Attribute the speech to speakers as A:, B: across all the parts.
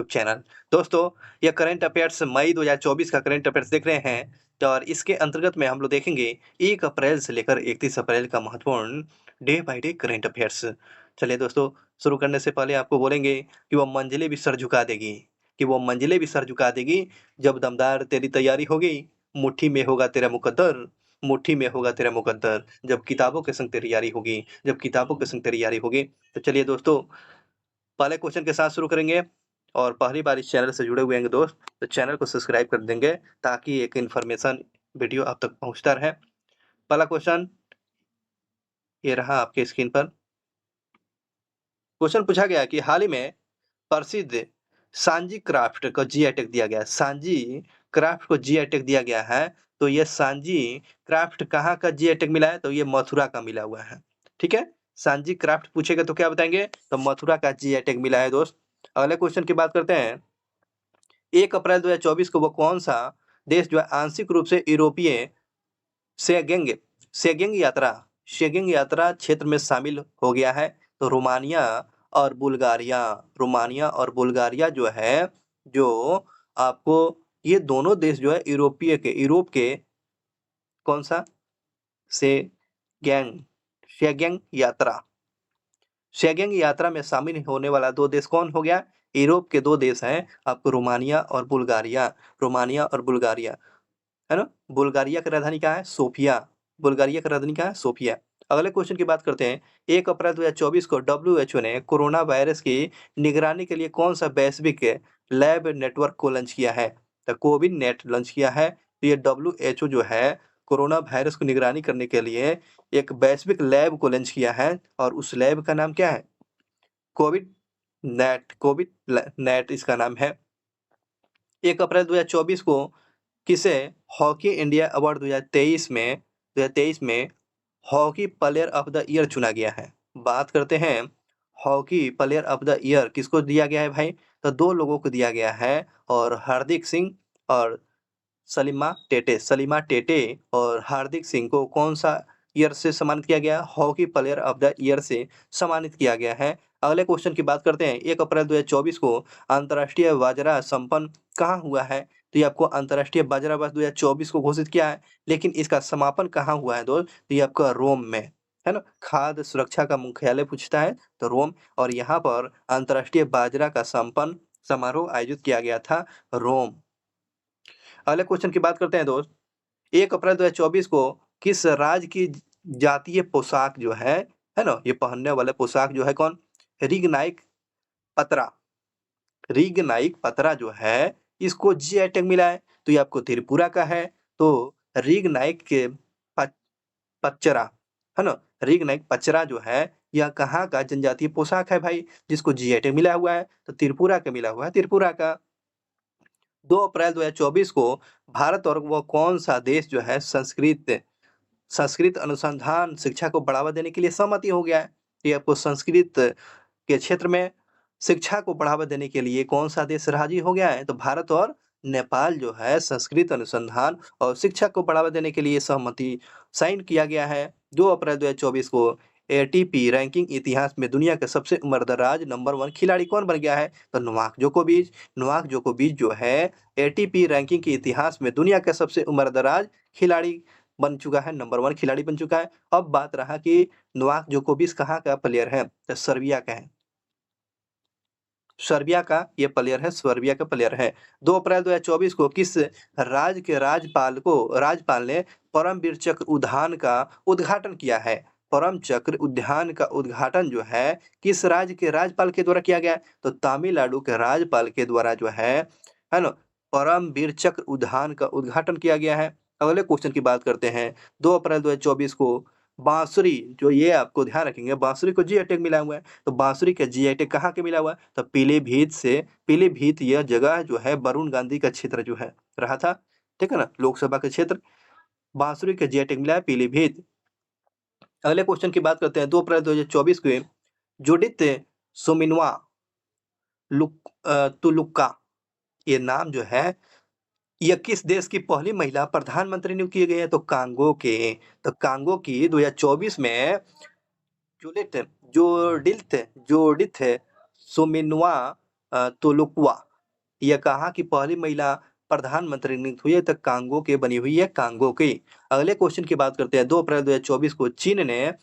A: Channel. दोस्तों, ये current affairs मई 2024 का करंट अफेयर्स देख रहे हैं। तो और इसके अंतर्गत में हम लोग देखेंगे 1 अप्रैल से लेकर 31 अप्रैल का महत्वपूर्ण day by day current affairs. चलिए दोस्तों, शुरू करने से पहले आपको बोलेंगे कि वो मंजिलें भी सर झुका देगी, जब दमदार तेरी तैयारी होगी, मुट्ठी में होगा तेरा मुकद्दर, जब किताबों के संग तेरी यारी होगी। तो चलिए दोस्तों, पहले क्वेश्चन के साथ शुरू करेंगे और पहली बार इस चैनल से जुड़े हुए हैं दोस्त, तो चैनल को सब्सक्राइब कर देंगे ताकि एक इन्फॉर्मेशन वीडियो आप तक पहुंचता रहे। पहला क्वेश्चन ये रहा आपके स्क्रीन पर। क्वेश्चन पूछा गया कि हाल ही में प्रसिद्ध सांजी क्राफ्ट को जीआई टैग दिया गया है। सांजी क्राफ्ट को जीआई टैग दिया गया है। तो ये सांजी क्राफ्ट कहाँ का जीआई टैग मिला है? तो ये मथुरा का मिला हुआ है। ठीक है, सांजी क्राफ्ट पूछेगा तो क्या बताएंगे? तो मथुरा का जीआई टैग मिला है दोस्त। अगले क्वेश्चन की बात करते हैं। 1 अप्रैल 2024 को वो कौन सा देश जो है आंशिक रूप से यूरोपीय शेंगेन शेंगेन यात्रा क्षेत्र में शामिल हो गया है? तो रोमानिया और बुल्गारिया जो है, जो आपको ये दोनों देश जो है यूरोप के कौन सा शेंगेन शेंगेन यात्रा में शामिल होने वाला 2 देश कौन हो गया? यूरोप के 2 देश हैं आपको रोमानिया और बुल्गारिया, है ना? बुल्गारिया की राजधानी क्या है? सोफिया। अगले क्वेश्चन की बात करते हैं। 1 अप्रैल 2024 को डब्ल्यूएचओ ने कोरोना वायरस की निगरानी के लिए कौन-सा वैश्विक लैब नेटवर्क को लॉन्च किया है? तो कोविड नेट लॉन्च किया है। तो ये डब्ल्यूएचओ जो है कोरोना वायरस की निगरानी करने के लिए एक वैश्विक लैब को लॉन्च किया है और उस लैब का नाम क्या है? कोविड नेट इसका नाम है। 1 अप्रैल 2024 को किसे हॉकी इंडिया अवार्ड 2023 में hockey player of the year चुना गया है? बात करते हैं hockey player of the year किसको दिया गया है भाई? तो 2 लोगों को दिया गया है और हार्दिक सिंह और सलीमा टेटे और हार्दिक सिंह को कौन-सा ईयर से सम्मानित किया गया? Hockey player of the year से सम्मानित किया गया है। अगले क्वेश्चन की बात करते हैं। 1 अप्रैल 2024 को अंतर्राष्ट्रीय बाजरा संपन्न कहाँ हुआ है? तो ये आपको अंतर्राष्ट्रीय बाजरा दिवस 2024 को घोषित किया है, लेकिन इसका समापन कहाँ हुआ है दोस्त? तो ये आपका रोम में, है ना? खाद्य सुरक्षा का मुख्यालय पूछता है तो रोम, और यहाँ पर अंतर्राष्ट्रीय बाजरा का संपन्न समारोह आयोजित किया गया था रोम। अगले क्वेश्चन की बात करते हैं दोस्त। 1 अप्रैल 2024 को किस राज्य की जातीय पोशाक जो है ना? ये पहनने वाला पोशाक जो है कौन? रिगनाइक पतरा। रिगनाइक पतरा जो है इसको जीआई टैग मिला है। तो ये आपको त्रिपुरा का है। तो रिगनाइक के प पचरा, है ना? रिगनाइक पचरा जो है यह कहाँ का जनजातीय पोशाक है भाई? जिसको जीआई टैग मिला हुआ है? तो त्रिपुरा का मिला हुआ है, त्रिपुरा का। 2 अप्रैल 2024 को भारत और वो कौन-सा देश जो है संस्कृत अनुसंधान शिक्षा को बढ़ावा देने के लिए सहमति हो गया है? ये आपको संस्कृत के क्षेत्र में शिक्षा को बढ़ावा देने के लिए कौन-सा देश राज़ी हो गया है? तो भारत और नेपाल जो है संस्कृत अनुसंधान और शिक्षा को बढ़ावा देने के लिए सहमति साइन किया गया है। 2 अप्रैल 2024 को एटीपी रैंकिंग इतिहास में दुनिया के सबसे उम्रदराज नंबर 1 खिलाड़ी कौन बन गया है? तो नोवाक जोकोविच जो है एटीपी रैंकिंग के इतिहास में दुनिया का सबसे उम्रदराज खिलाड़ी बन चुका है, नंबर 1 खिलाड़ी बन चुका है। अब बात रहा कि नोवाक जोकोविच कहाँ का प्लेयर है? तो सर्बिया का है। सर्बिया का ये प्लेयर है। 2 अप्रैल 2024 को किस राज्य के राज्यपाल ने परमवीर चक्र उद्यान का उद्घाटन किया है? परम चक्र उद्यान का उद्घाटन जो है किस राज्य के राज्यपाल के द्वारा किया गया है? तो तमिलनाडु के राज्यपाल के द्वारा जो है ना? परमवीर चक्र उद्यान का उद्घाटन किया गया है। अगले क्वेश्चन की बात करते हैं। 2 अप्रैल 2024 को बांसुरी जो ये आपको ध्यान रखेंगे, बांसुरी को जीआई टैग मिला हुआ है। तो बांसुरी का जीआई टैग कहाँ के मिला हुआ है? तो पीलीभीत यह जगह जो है वरुण गांधी का क्षेत्र जो है रहा था, ठीक है ना? लोकसभा का क्षेत्र। बांसुरी का जीआई टैग मिला है पीलीभीत। अगले क्वेश्चन की बात करते हैं। 2 अप्रैल 2024 को जुडिथ सुमिनवा तुलुका ये नाम जो है यह किस देश की पहली महिला प्रधानमंत्री नियुक्त की गई है? तो कांगो की 2024 में जोडिथ जोडिथ सुमिनवा तुलुकवा यह कहाँ की पहली महिला प्रधानमंत्री नियुक्त हुई है? तो कांगो के बनी हुई है, कांगो की। अगले क्वेश्चन की बात करते हैं। 2 अप्रैल 2024 को चीन ने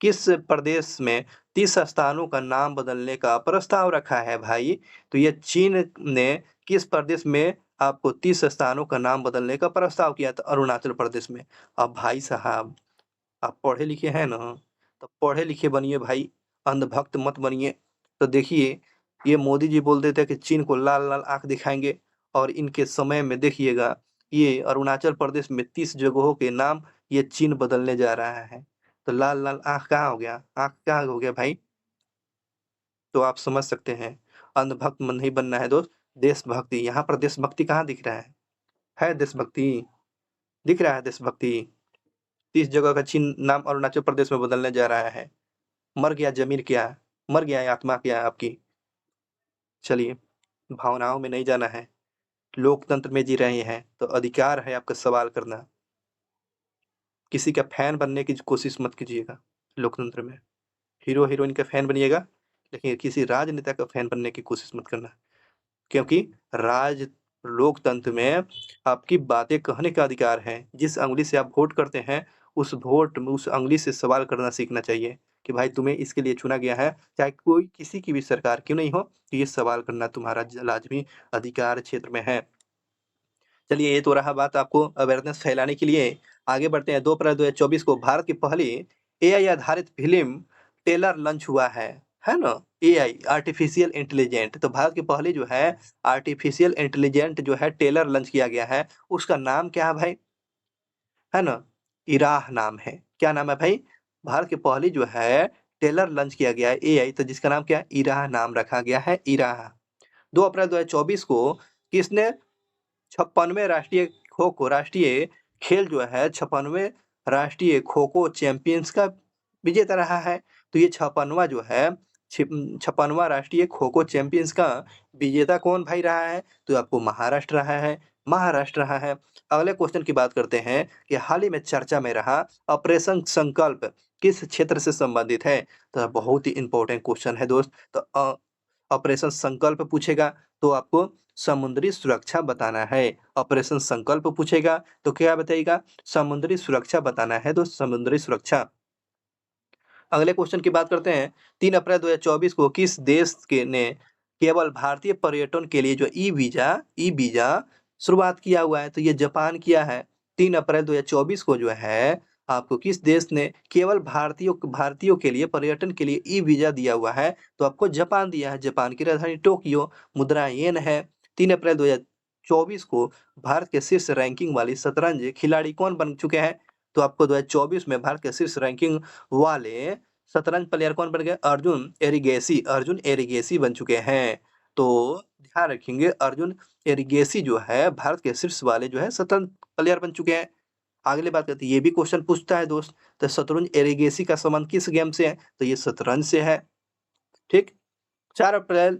A: किस प्रदेश में 30 स्थानों का नाम बदलने का प्रस्ताव रखा है भाई? तो ये चीन ने किस प्रदेश में आपको 30 स्थानों का नाम बदलने का प्रस्ताव किया? तो अरुणाचल प्रदेश में। अब भाई साहब, आप पढ़े लिखे हैं ना, तो पढ़े लिखे बनिए भाई, अंधभक्त मत बनिए। तो देखिए, ये मोदी जी बोल देते हैं कि चीन को लाल-लाल आँख दिखाएँगे, और इनके समय में देखिएगा, ये अरुणाचल प्रदेश में 30 जगहों के नाम ये चीन बदलने जा रहा है। तो लाल-लाल आँख कहाँ हो गया? आँख कहाँ हो गया भाई? तो आप समझ सकते हैं, अंधभक्त मन नहीं बनना है दोस्त, देशभक्ति। यहाँ पर देशभक्ति कहाँ दिख रहा है? है देशभक्ति? दिख रहा है देशभक्ति? 30 जगह का चीन नाम अरुणाचल प्रदेश में बदलने जा रहा है। मर गया ज़मीर क्या? मर गया है आत्मा क्या आपकी? चलिए, भावनाओं में नहीं जाना है। लोकतंत्र में जी रहे हैं, तो अधिकार है आपका सवाल करना। किसी का फैन बनने की कोशिश मत कीजिएगा लोकतंत्र में। हीरो-हीरोइन का फैन बनिएगा, लेकिन किसी राजनेता का फैन बनने की कोशिश मत करना। क्योंकि राज लोकतंत्र में आपकी बातें कहने का अधिकार है। जिस उँगली से आप वोट करते हैं, उस उँगली से सवाल करना सीखना चाहिए कि भाई तुम्हें इसके लिए चुना गया है, चाहे कोई किसी की भी सरकार क्यों नहीं हो, ये सवाल करना तुम्हारा लाज़मी अधिकार क्षेत्र में है। चलिए, ये तो रहा बात आपको अवेयरनेस फैलाने के लिए। आगे बढ़ते हैं। 2 अप्रैल 2024 को भारत की पहली एआई आधारित फ़िल्म ट्रेलर लॉन्च हुआ है ना? AI, artificial intelligent. तो भारत की पहली जो है आर्टिफ़िशियल इंटेलिजेंट जो है ट्रेलर लॉन्च किया गया है, उसका नाम क्या है भाई? है ना? इराह नाम है। क्या नाम है भाई? भारत की पहली जो है ट्रेलर लॉन्च किया गया है एआई, तो जिसका नाम क्या है? इराह नाम रखा गया है, इराह। 2 अप्रैल 2024 को किसने 56वें राष्ट्रीय खेल जो है 56वें राष्ट्रीय खो-खो चैंपियंस का विजेता रहा है। तो ये 56वां जो है 56वां राष्ट्रीय खो-खो चैंपियंस का विजेता कौन भाई रहा है? तो आपको महाराष्ट्र रहा है। अगले क्वेश्चन की बात करते हैं कि हाल ही में चर्चा में रहा ऑपरेशन संकल्प किस क्षेत्र से संबंधित है? तो बहुत ही इम्पोर्टेंट क्वेश्चन है दोस्त। तो ऑपरेशन संकल्प पूछेगा तो आपको समुद्री सुरक्षा बताना है। ऑपरेशन संकल्प पूछेगा तो क्या बताइएगा? समुद्री सुरक्षा बताना है, तो समुद्री सुरक्षा। अगले क्वेश्चन की बात करते हैं। 3 अप्रैल 2024 को किस देश के ने केवल भारतीय पर्यटन के लिए जो ई-वीज़ा शुरुआत किया हुआ है? तो ये जापान किया है। 3 अप्रैल 2024 को जो है आपको किस देश ने केवल भारतीयों के लिए पर्यटन के लिए ई-वीज़ा दिया हुआ है? तो आपको जापान दिया है। जापान की राजधानी टोक्यो, मुद्रा येन है। 3 अप्रैल 2024 को भारत के शीर्ष रैंकिंग वाली शतरंज खिलाड़ी कौन बन चुके हैं? तो आपको 2024 में भारत के शीर्ष रैंकिंग वाले शतरंज प्लेयर कौन बन गए? अर्जुन एरिगेसी बन चुके हैं। तो ध्यान रखेंगे, अर्जुन एरिगेसी जो है भारत के शीर्ष वाले जो है शतरंज प्लेयर बन चुके हैं। अगली बात करते हैं, ये भी क्वेश्चन पूछता है दोस्त, तो शतरंज एरिगेसी का संबंध किस गेम से है? तो ये शतरंज से है। ठीक। 4 अप्रैल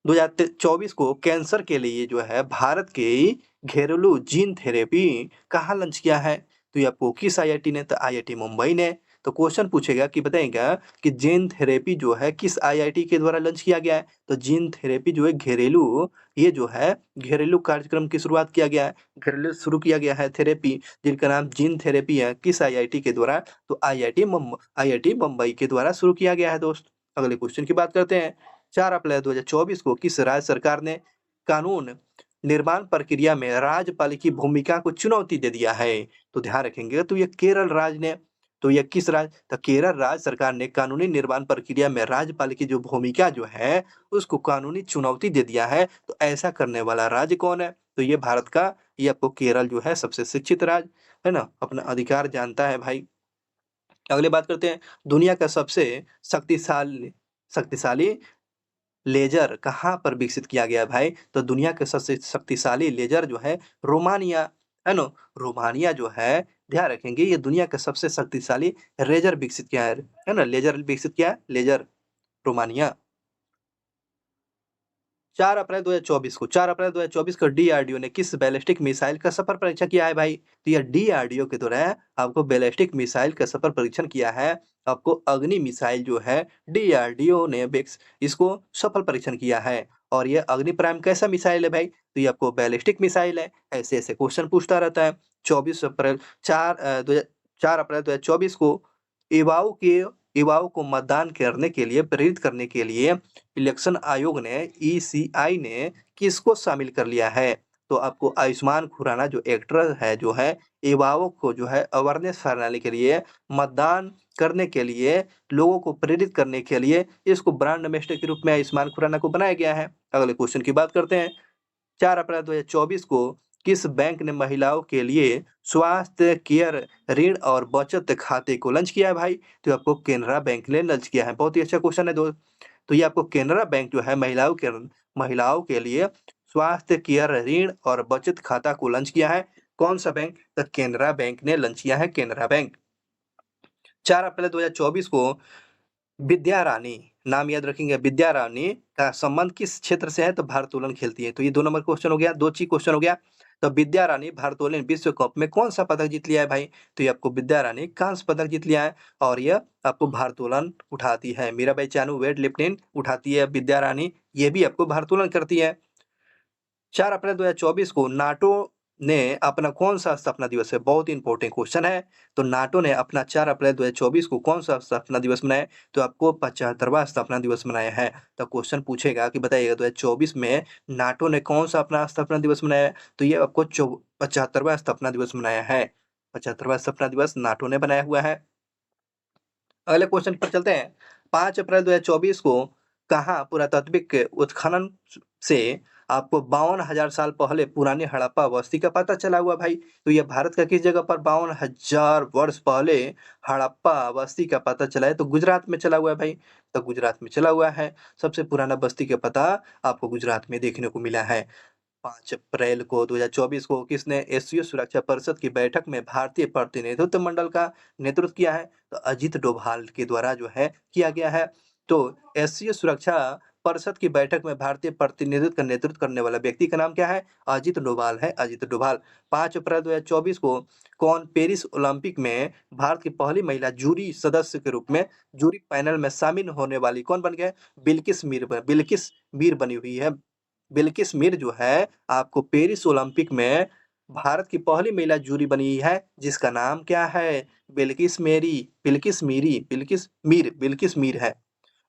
A: 2024 को कैंसर के लिए जो है भारत के घरेलू जीन थेरेपी कहाँ लॉन्च किया है? तो ये आपको किस आईआईटी ने? तो आईआईटी मुंबई ने। तो क्वेश्चन पूछेगा कि बताइएगा कि जीन थेरेपी जो है किस आईआईटी के द्वारा लॉन्च किया गया है? तो जीन थेरेपी जो है ये जो है घरेलू कार्यक्रम की शुरुआत किया गया है, घरेलू शुरू किया गया है थेरेपी, जिनका नाम जीन थेरेपी है। किस आईआईटी के द्वारा? तो आईआईटी मुंबई के द्वारा शुरू किया गया है दोस्त। अगले क्वेश्चन की बात करते हैं। 4 अप्रैल 2024 को किस राज्य सरकार ने कानून निर्माण प्रक्रिया में राज्यपाल की भूमिका को चुनौती दे दिया है? तो ध्यान रखेंगे, तो ये केरल राज्य ने। तो ये किस राज्य? तो केरल राज्य सरकार ने कानूनी निर्माण प्रक्रिया में राज्यपाल की जो भूमिका जो है, उसको कानूनी चुनौती दे दिया है। तो ऐसा करने वाला राज्य कौन है? तो ये भारत का, ये आपको केरल जो है सबसे शिक्षित राज्य, है ना? अपना अधिकार जानता है भाई। अगली बात करते हैं, दुनिया का सबसे शक्तिशाली शक्तिशाली लेज़र कहाँ पर विकसित किया गया भाई? तो दुनिया के सबसे शक्तिशाली लेज़र जो है रोमानिया, है ना? रोमानिया जो है, ध्यान रखेंगे, ये दुनिया का सबसे शक्तिशाली लेज़र विकसित किया है ना? लेज़र विकसित किया है, लेज़र, रोमानिया। 4 अप्रैल 2024 को डीआरडीओ ने किस बैलिस्टिक मिसाइल का सफल परीक्षण किया है भाई? तो यह डीआरडीओ के द्वारा आपको बैलिस्टिक मिसाइल का सफल परीक्षण किया है। आपको अग्नि मिसाइल जो है डीआरडीओ ने इसको सफल परीक्षण किया है। और ये अग्नि प्राइम कैसा मिसाइल है भाई? तो ये आपको बैलिस्टिक मिसाइल है। ऐसे-ऐसे क्वेश्चन पूछता रहता है। 24 अप्रैल 4 अप्रैल 2024 को युवाओं को मतदान करने के लिए प्रेरित करने के लिए इलेक्शन आयोग ने ईसीआई ने किसको शामिल कर लिया है? तो आपको आयुष्मान खुराना जो एक्टर है जो है, युवाओं को जो है अवेयरनेस फैलाने के लिए, मतदान करने के लिए, लोगों को प्रेरित करने के लिए इसको ब्रांड एम्बेसडर के रूप में आयुष्मान खुराना को बनाया गया है। अगले क्वेश्चन की बात करते हैं। 4 अप्रैल 2024 को किस बैंक ने महिलाओं के लिए स्वास्थ्य केयर ऋण और बचत खाते को लॉन्च किया है भाई? तो आपको केनरा बैंक ने लॉन्च किया है। बहुत ही अच्छा क्वेश्चन है दोस्त। तो ये आपको केनरा बैंक जो है महिलाओं के लिए स्वास्थ्य केयर ऋण और बचत खाता को लॉन्च किया है। कौन-सा बैंक? तो केनरा बैंक ने लॉन्च किया है, केनरा बैंक। 4 अप्रैल 2024 को विद्या रानी, नाम याद रखेंगे, विद्या रानी का संबंध किस क्षेत्र से है? तो भारोत्तोलन खेलती है। तो ये 2 नंबर क्वेश्चन हो गया, 2 ची क्वेश्चन हो गया। तो विद्या रानी भारोत्तोलन विश्व कप में कौन-सा पदक जीत लिया है भाई? तो ये आपको विद्या रानी कांस्य पदक जीत लिया है और यह आपको भारोत्तोलन उठाती है। मीराबाई चानू वेट लिफ्टिंग उठाती है, विद्या रानी ये भी आपको भारोत्तोलन करती है। 4 अप्रैल 2024 को नाटो ने अपना कौन-सा स्थापना दिवस है? बहुत ही इम्पोर्टेंट क्वेश्चन है। तो नाटो ने अपना 4 अप्रैल 2024 को कौन-सा स्थापना दिवस मनाया? तो आपको 75वां स्थापना दिवस मनाया है। तो क्वेश्चन पूछेगा कि बताइएगा 2024 में नाटो ने कौन-सा अपना स्थापना दिवस मनाया है? तो ये आपको 75वां स्थापना दिवस मनाया है। 75वां स्थापना दिवस नाटो ने बनाया हुआ है। अगले क्वेश्चन पर चलते हैं। 5 अप्रैल 2024 को कहाँ पुरातात्विक उत्खनन से आपको 52,000 साल पहले पुरानी हड़प्पा बस्ती का पता चला हुआ भाई? तो ये भारत का किस जगह पर 52,000 वर्ष पहले हड़प्पा बस्ती का पता चला है? तो गुजरात में चला हुआ है भाई। तो गुजरात में चला हुआ है। सबसे पुराना बस्ती का पता आपको गुजरात में देखने को मिला है। 5 अप्रैल को 2024 को किसने एससीओ सुरक्षा परिषद की बैठक में भारतीय प्रतिनिधित्व मंडल का नेतृत्व किया है? तो अजीत डोभाल के द्वारा जो है किया गया है। तो एससीओ सुरक्षा परिषद की बैठक में भारतीय प्रतिनिधित्व का नेतृत्व करने वाला व्यक्ति का नाम क्या है? अजीत डोभाल है, अजीत डोभाल। 5 अप्रैल 2024 को कौन पेरिस ओलंपिक में भारत की पहली महिला जूरी सदस्य के रूप में जूरी पैनल में शामिल होने वाली कौन बन गए? बिल्किस मीर बनी हुई है। बिल्किस मीर जो है आपको पेरिस ओलंपिक में भारत की पहली महिला जूरी बनी है, जिसका नाम क्या है? बिल्किस मीर है।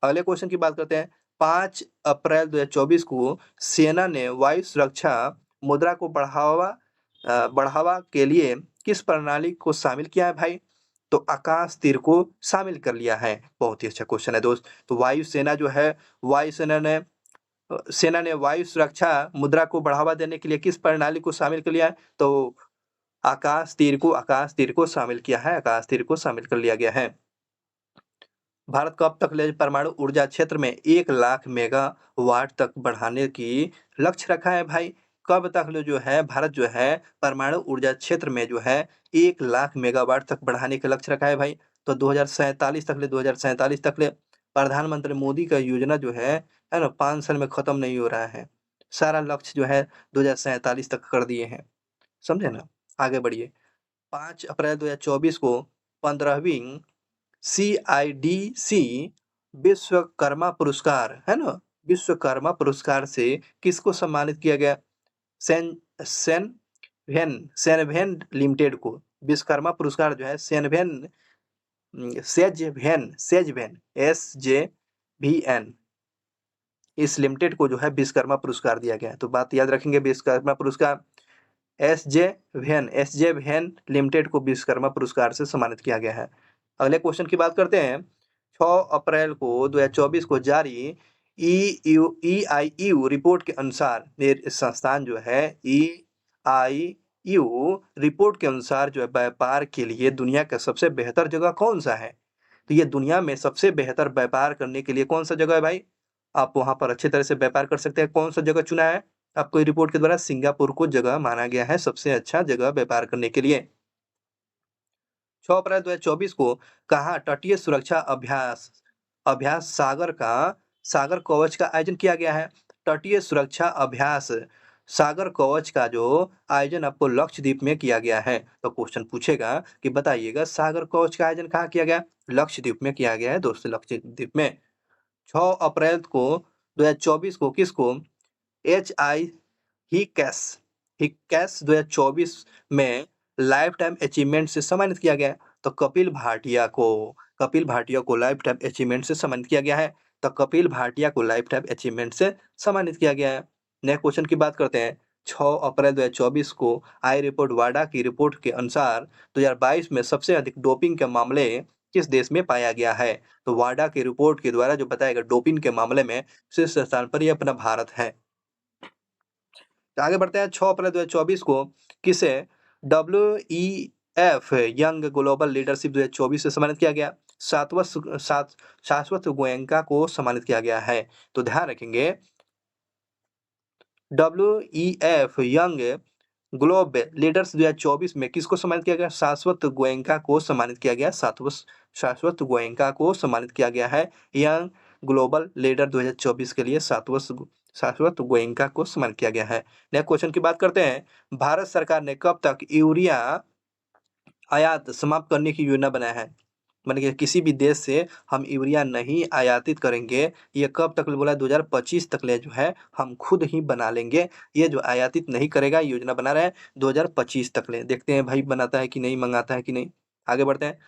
A: अगले क्वेश्चन की बात करते हैं। 5 अप्रैल 2024 को सेना ने वायु सुरक्षा मुद्रा को बढ़ावा के लिए किस प्रणाली को शामिल किया है भाई? तो आकाश तीर को शामिल कर लिया है। बहुत ही अच्छा क्वेश्चन है दोस्त। तो सेना ने वायु सुरक्षा मुद्रा को बढ़ावा देने के लिए किस प्रणाली को शामिल कर लिया है? तो आकाश तीर को शामिल किया है, आकाश तीर को शामिल कर लिया गया है। भारत कब तक ले परमाणु ऊर्जा क्षेत्र में 1 लाख मेगावाट तक बढ़ाने की लक्ष्य रखा है भाई? कब तक ले जो है भारत जो है परमाणु ऊर्जा क्षेत्र में जो है 1 लाख मेगावाट तक बढ़ाने का लक्ष्य रखा है भाई? तो 2047 तक ले प्रधानमंत्री मोदी का योजना जो है ना 5 साल में खत्म नहीं हो रहा है। सारा लक्ष्य जो है 2047 तक कर दिए हैं। समझे ना? आगे बढ़िए। 5 अप्रैल 2024 को 15वीं सीआईडीसी विश्वकर्मा पुरस्कार है ना? विश्वकर्मा पुरस्कार से किसको सम्मानित किया गया? सेन सेनवेन लिमिटेड को विश्वकर्मा पुरस्कार जो है सेजवेन एसजेवीएन इस लिमिटेड को जो है विश्वकर्मा पुरस्कार दिया गया है। तो बात याद रखेंगे, विश्वकर्मा पुरस्कार एसजेवीएन लिमिटेड को विश्वकर्मा पुरस्कार से सम्मानित किया गया है। अगले क्वेश्चन की बात करते हैं। 6 अप्रैल को 2024 को जारी ईआईयू रिपोर्ट के अनुसार ये संस्थान जो है ईआईयू रिपोर्ट के अनुसार जो है व्यापार के लिए दुनिया का सबसे बेहतर जगह कौन सा है? तो ये दुनिया में सबसे बेहतर व्यापार करने के लिए कौन सा जगह है भाई? आप वहां पर अच्छी तरह से व्यापार कर सकते हैं। कौन सा जगह चुना है? आपको रिपोर्ट के द्वारा सिंगापुर को जगह माना गया है सबसे अच्छा जगह व्यापार करने के लिए। 6 अप्रैल 2024 को कहाँ तटीय सुरक्षा अभ्यास अभ्यास सागर कवच का आयोजन किया गया है? तटीय सुरक्षा अभ्यास सागर कवच का जो आयोजन आपको लक्षद्वीप में किया गया है। तो क्वेश्चन पूछेगा कि बताइएगा सागर कवच का आयोजन कहाँ किया गया? लक्षद्वीप में किया गया है दोस्तों, लक्षद्वीप में। 6 अप्रैल को 2024 को किसको HI हिकैस 2024 में लाइफ टाइम अचीवमेंट से सम्मानित किया गया है। तो कपिल भाटिया को लाइफ टाइम अचीवमेंट से सम्मानित किया गया है। तो कपिल भाटिया को लाइफ टाइम अचीवमेंट से सम्मानित किया गया है। नेक्स्ट क्वेश्चन की बात करते हैं। 6 अप्रैल 2024 को आई रिपोर्ट वाडा की रिपोर्ट के अनुसार 2022 में सबसे अधिक डोपिंग के मामले किस देश में पाया गया है? तो वाडा की रिपोर्ट के द्वारा जो बताया गया डोपिंग के मामले में शीर्ष स्थान पर ये अपना भारत है। तो आगे बढ़ते हैं। 6 अप्रैल 2024 को किसे WEF यंग ग्लोबल लीडरशिप 2024 से सम्मानित किया गया? शाश्वत गोयनका को सम्मानित किया गया है। तो ध्यान रखेंगे WEF यंग ग्लोबल लीडर्स 2024 में किसको सम्मानित किया गया? शाश्वत गोयनका को सम्मानित किया गया। शाश्वत गोयनका को सम्मानित किया गया है। यंग ग्लोबल लीडर 2024 के लिए शाश्वत गोयनका को सम्मानित किया गया है। नेक्स्ट क्वेश्चन की बात करते हैं। भारत सरकार ने कब तक यूरिया आयात समाप्त करने की योजना बनाया है? माने कि किसी भी देश से हम यूरिया नहीं आयातित करेंगे। ये कब तक बोला? 2025 तक ले जो है हम खुद ही बना लेंगे। ये जो आयातित नहीं करेगा योजना बना रहे हैं 2025 तक ले। देखते हैं भाई बनाता है कि नहीं, मंगाता है कि नहीं। आगे बढ़ते हैं।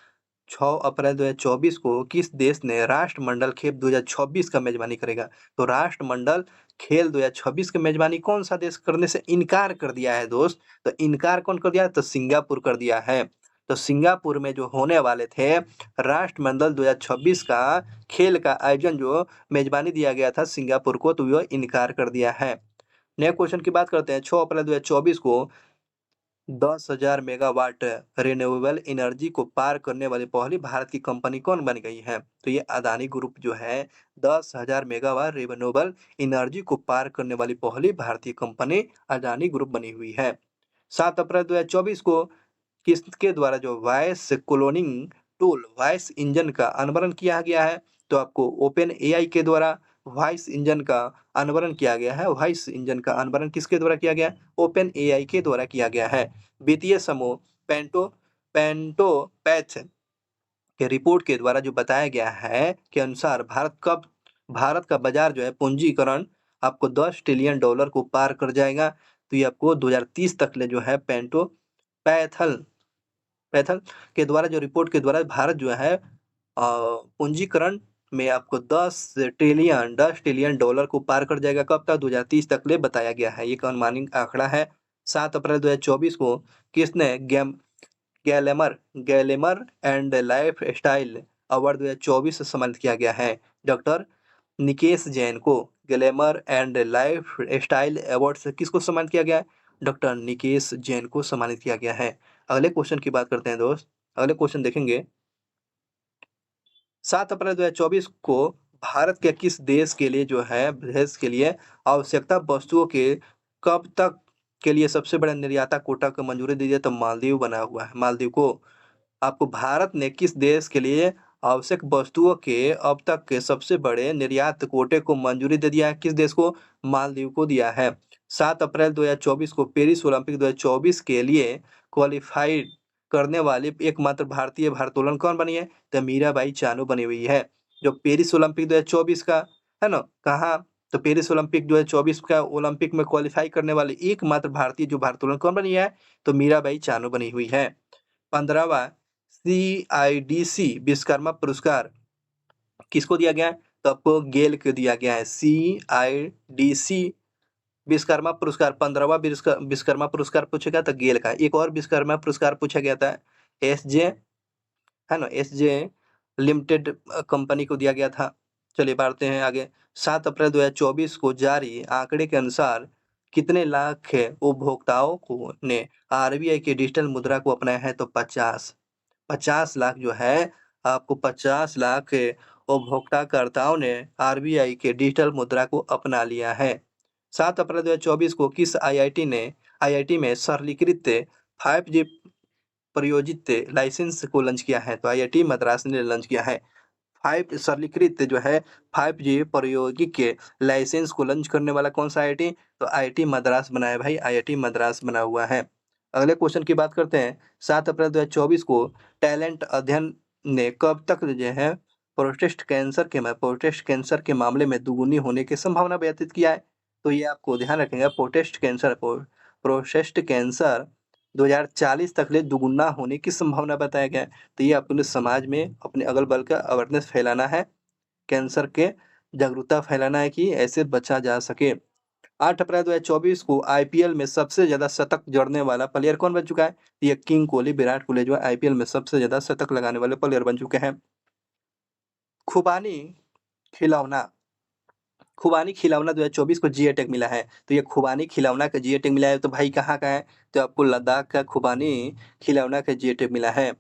A: 6 अप्रैल 2024 को किस देश ने राष्ट्रमंडल खेल 2026 का मेजबानी करेगा? तो राष्ट्रमंडल खेल 2026 की मेजबानी कौन सा देश करने से इनकार कर दिया है दोस्त? तो इनकार कौन कर दिया? तो सिंगापुर कर दिया है। तो सिंगापुर में जो होने वाले थे राष्ट्रमंडल 2026 का खेल का आयोजन जो मेजबानी दिया गया था सिंगापुर को, तो वह इनकार कर दिया है। नेक्स्ट क्वेश्चन की बात करते हैं। 6 अप्रैल 2024 को 10,000 मेगावाट रिन्यूएबल एनर्जी को पार करने वाली पहली भारत की कंपनी कौन बन गई है? तो ये अदानी ग्रुप जो है 10,000 मेगावाट रिन्यूएबल एनर्जी को पार करने वाली पहली भारतीय कंपनी अदानी ग्रुप बनी हुई है। 7 अप्रैल 2024 को किसके द्वारा जो voice cloning tool voice engine का अनावरण किया गया है? तो आपको ओपन एआई के द्वारा वॉइस इंजन का अनावरण किया गया है। वॉइस इंजन का अनावरण किसके द्वारा किया गया? ओपन एआई के द्वारा किया गया है। वित्तीय समूह पेंटोपैथ के रिपोर्ट के द्वारा जो बताया गया है के अनुसार भारत का बाजार जो है पूंजीकरण आपको $10 ट्रिलियन को पार कर जाएगा। तो ये आपको 2030 तक ले जो है पैथल के द्वारा जो रिपोर्ट के द्वारा भारत जो है पूंजीकरण में आपको $10 ट्रिलियन को पार कर जाएगा। कब तक? 2030 तक ले बताया गया है। ये एक अनुमानित आंकड़ा है। 7 अप्रैल 2024 को किसने गैलेमर एंड लाइफ स्टाइल अवार्ड 2024 से सम्मानित किया गया है? डॉक्टर निकेश जैन को glamour and life style award से किसको सम्मानित किया गया है? डॉक्टर निकेश जैन को सम्मानित किया गया है। अगले क्वेश्चन की बात करते हैं दोस्त। अगले क्वेश्चन देखेंगे। 7 अप्रैल 2024 को भारत के किस देश के लिए आवश्यकता वस्तुओं के कब तक के लिए सबसे बड़ा निर्याता कोटा को मंजूरी दी है? तो मालदीव बना हुआ है। मालदीव को आपको भारत ने किस देश के लिए आवश्यक वस्तुओं के अब तक के सबसे बड़े निर्यात कोटे को मंजूरी दे दिया है? किस देश को? मालदीव को दिया है। 7 अप्रैल 2024 को पेरिस ओलंपिक 2024 के लिए क्वालिफाइड करने वाली एकमात्र भारतीय भारोत्तोलन कौन बनी है? तो मीराबाई चानू बनी हुई है। जो पेरिस ओलंपिक 2024 का है ना, कहाँ? तो पेरिस ओलंपिक 2024 का ओलंपिक में क्वालिफाई करने वाली एकमात्र भारतीय जो भारोत्तोलन कौन बनी है? तो मीराबाई चानू बनी हुई है। 15वां CIDC विश्वकर्मा पुरस्कार किसको दिया गया है? तो आपको गेल को दिया गया है। CIDC विश्वकर्मा पुरस्कार 15वां विश्वकर्मा पुरस्कार पूछेगा तो गेल का। एक और विश्वकर्मा पुरस्कार पूछा गया था SJ है ना, SJ लिमिटेड कंपनी को दिया गया था। चलिए बढ़ते हैं आगे। 7 अप्रैल 2024 को जारी आंकड़े के अनुसार कितने लाख उपभोक्ताओं को ने RBI के डिजिटल मुद्रा को अपनाया है? तो 50 लाख जो है आपको 50 लाख उपभोक्ताकर्ताओं ने RBI के डिजिटल मुद्रा को अपना लिया है। 7 अप्रैल 2024 को किस IIT में सरलीकृत 5G प्रयोजित लाइसेंस को लॉन्च किया है? तो IIT मद्रास ने लॉन्च किया है। सरलीकृत जो है 5G प्रयोगिक लाइसेंस को लॉन्च करने वाला कौन सा IIT? तो IIT मद्रास बना है भाई, IIT मद्रास बना हुआ है। अगले क्वेश्चन की बात करते हैं। 7 अप्रैल 2024 को टैलेंट अध्ययन ने कब तक जो है प्रोस्टेट कैंसर के मामले में दुगुनी होने की संभावना व्यतीत किया है? तो ये आपको ध्यान रखेंगे प्रोस्टेट कैंसर 2040 तक ले दुगुना होने की संभावना बताया गया है। तो ये अपने समाज में अपने अगल-बगल का अवेयरनेस फैलाना है, कैंसर के जागरूकता फैलाना है कि ऐसे बचा जा सके। 8 अप्रैल 2024 को आईपीएल में सबसे ज़्यादा शतक जड़ने वाला प्लेयर कौन बन चुका है? ये किंग कोहली, विराट कोहली जो है आईपीएल में सबसे ज़्यादा शतक लगाने वाले प्लेयर बन चुके हैं। खुबानी खिलौना खुबानी खिलौना 2024 को जीए टैग मिला है। तो ये खुबानी खिलौना का जीए टैग मिला है, तो भाई कहाँ का है? तो आपको लद्दाख का खुबानी खिलौना का जीए टैग मिला है।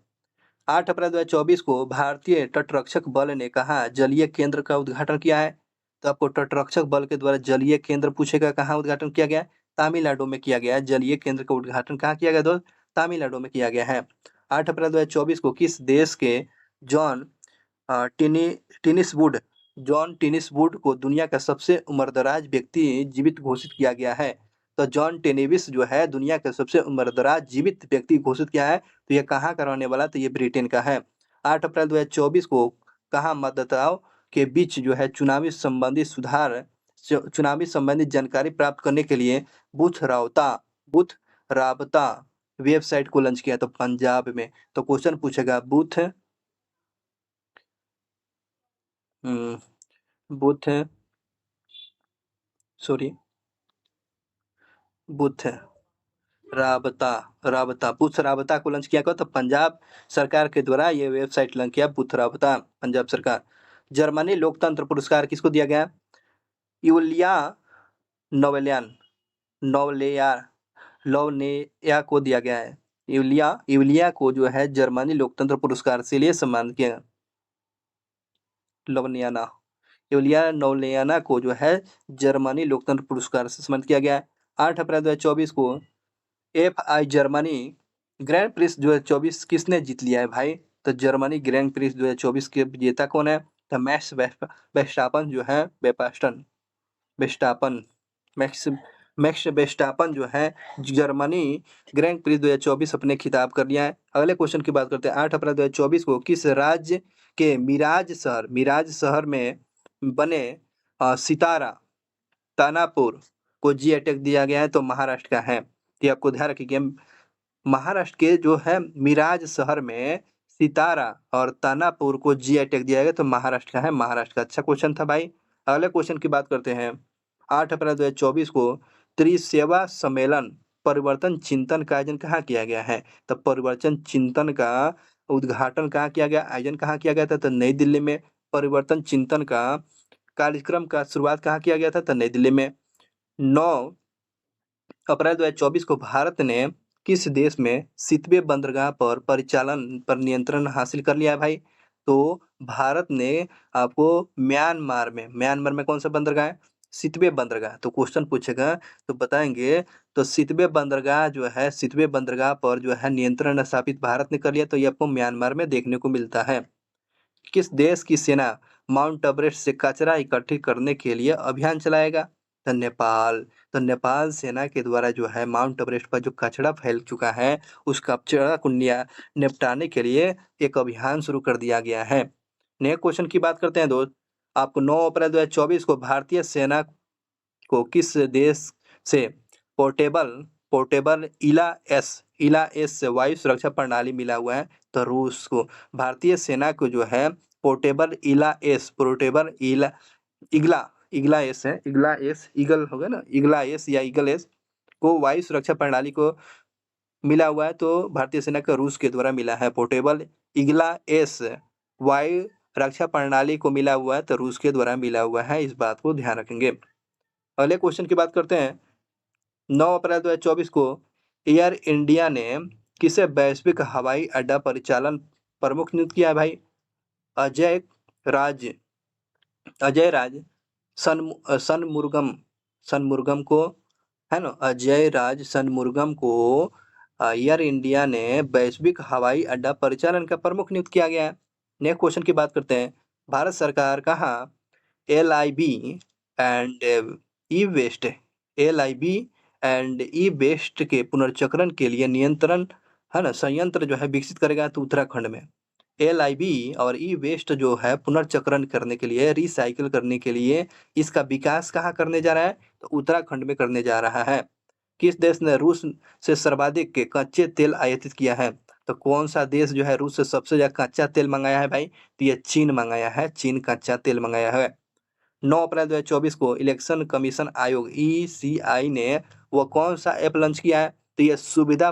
A: 8 अप्रैल 2024 को भारतीय तटरक्षक बल ने कहाँ जलीय केंद्र का उद्घाटन किया है? तो आपको तटरक्षक बल के द्वारा जलीय केंद्र पूछेगा, कहाँ उद्घाटन किया गया है? तमिलनाडु में किया गया है। जलीय केंद्र का उद्घाटन कहाँ किया गया दोस्त? तमिलनाडु में किया गया है। 8 अप्रैल 2024 को किस देश के जॉन अ, टिनी टिनिसवुड जॉन टिनिसवुड को दुनिया का सबसे उम्रदराज व्यक्ति जीवित घोषित किया गया है? तो जॉन टेनिविस जो है दुनिया का सबसे उम्रदराज जीवित व्यक्ति घोषित किया है। तो ये कहाँ का रहने वाला? तो ये ब्रिटेन का है। 8 अप्रैल 2024 को कहाँ मतदाताओं के बीच जो है चुनावी संबंधित जानकारी प्राप्त करने के लिए बूथ राबता वेबसाइट को लॉन्च किया? तो पंजाब में। तो क्वेश्चन पूछेगा बूथ सॉरी बूथ राबता राबता बूथ राबता को लॉन्च किया गया। तो पंजाब सरकार के द्वारा ये वेबसाइट लॉन्च किया, बूथ राबता, पंजाब सरकार। जर्मनी लोकतंत्र पुरस्कार किसको दिया गया? यूलिया नोवेलियन नोवलेया लोवनेया को दिया गया है। यूलिया को जो है जर्मनी लोकतंत्र पुरस्कार से लिए सम्मानित किया। लोवनियाना यूलिया नोवलियाना को जो है जर्मनी लोकतंत्र पुरस्कार से सम्मानित किया गया है। 8 अप्रैल 2024 को एफ1 जर्मनी ग्रैंड प्रिक्स 2024 किसने जीत लिया है भाई? तो जर्मनी ग्रैंड प्रिक्स 2024 के विजेता कौन है? तो वेस्टापन जो है वेस्टापन मैक्स मैक्स वेस्टापन जो है जर्मनी ग्रैंड प्रिक्स 2024 अपने खिताब कर लिया है। अगले क्वेश्चन की बात करते हैं। 8 अप्रैल 2024 को किस राज्य के मिराज शहर में बने सितारा तानापुर को जीआई टैग दिया गया है? तो महाराष्ट्र का है। ये आपको ध्यान रखिए, महाराष्ट्र के जो है मिराज शहर में सितारा और तानापुर को जीआई टैग दिया गया, तो महाराष्ट्र का है, महाराष्ट्र का। अच्छा क्वेश्चन था भाई। अगले क्वेश्चन की बात करते हैं। 8 अप्रैल 2024 को त्रिसेवा सम्मेलन परिवर्तन चिंतन का आयोजन कहाँ किया गया है? तो परिवर्तन चिंतन का उद्घाटन कहाँ किया गया, आयोजन कहाँ किया गया था? तो नई दिल्ली में। परिवर्तन चिंतन का कार्यक्रम का शुरुआत कहाँ किया गया था? तो नई दिल्ली में। 9 अप्रैल 2024 को भारत ने किस देश में सितवे बंदरगाह पर परिचालन पर नियंत्रण हासिल कर लिया है भाई? तो भारत ने आपको म्यांमार में कौन सा बंदरगाह है? सितवे बंदरगाह। तो क्वेश्चन पूछेगा तो बताएंगे। तो सितवे बंदरगाह पर जो है नियंत्रण स्थापित भारत ने कर लिया, तो ये आपको म्यांमार में देखने को मिलता है। किस देश की सेना माउंट एवरेस्ट से कचरा इकट्ठे करने के लिए अभियान चलाएगा? तो नेपाल। तो नेपाल सेना के द्वारा जो है माउंट एवरेस्ट पर जो कचरा फैल चुका है उस कचरा को निपटाने के लिए एक अभियान शुरू कर दिया गया है। नेक्स्ट क्वेश्चन की बात करते हैं दोस्त। आपको 9 अप्रैल 2024 को भारतीय सेना को किस देश से पोर्टेबल पोर्टेबल इला एस वायु सुरक्षा प्रणाली मिला हुआ है? तो रूस को। भारतीय सेना को जो है पोर्टेबल इगला एस है, इगला एस ईगल होगा ना, इगला एस या ईगल एस को वायु सुरक्षा प्रणाली को मिला हुआ है। तो भारतीय सेना का रूस के द्वारा मिला है। पोर्टेबल इगला एस वायु रक्षा प्रणाली को मिला हुआ है, तो रूस के द्वारा मिला हुआ है। इस बात को ध्यान रखेंगे। अगले क्वेश्चन की बात करते हैं। 9 अप्रैल 2024 को एयर इंडिया ने किसे वैश्विक हवाई अड्डा परिचालन प्रमुख नियुक्त किया है भाई? अजय राज अजय राज सनमुर्गम को, है ना, अजय राज सनमुर्गम को एयर इंडिया ने वैश्विक हवाई अड्डा परिचालन का प्रमुख नियुक्त किया गया है। नेक्स्ट क्वेश्चन की बात करते हैं। भारत सरकार कहाँ LIB and e waste LIB and e waste के पुनर्चक्रण के लिए नियंत्रण, है ना, संयंत्र जो है विकसित करेगा? तो उत्तराखंड में। LIB और ई-वेस्ट जो है पुनर्चक्रण करने के लिए, रिसाइकिल करने के लिए इसका विकास कहाँ करने जा रहा है? तो उत्तराखंड में करने जा रहा है। किस देश ने रूस से सर्वाधिक के कच्चे तेल आयातित किया है? तो कौन-सा देश जो है रूस से सबसे ज़्यादा कच्चा तेल मँगाया है भाई? तो ये चीन मँगाया है, चीन कच्चा तेल मँगाया है। 9 अप्रैल 2024 को इलेक्शन कमीशन आयोग ECI ने वो कौन-सा ऐप लॉन्च किया है? तो ये सुविधा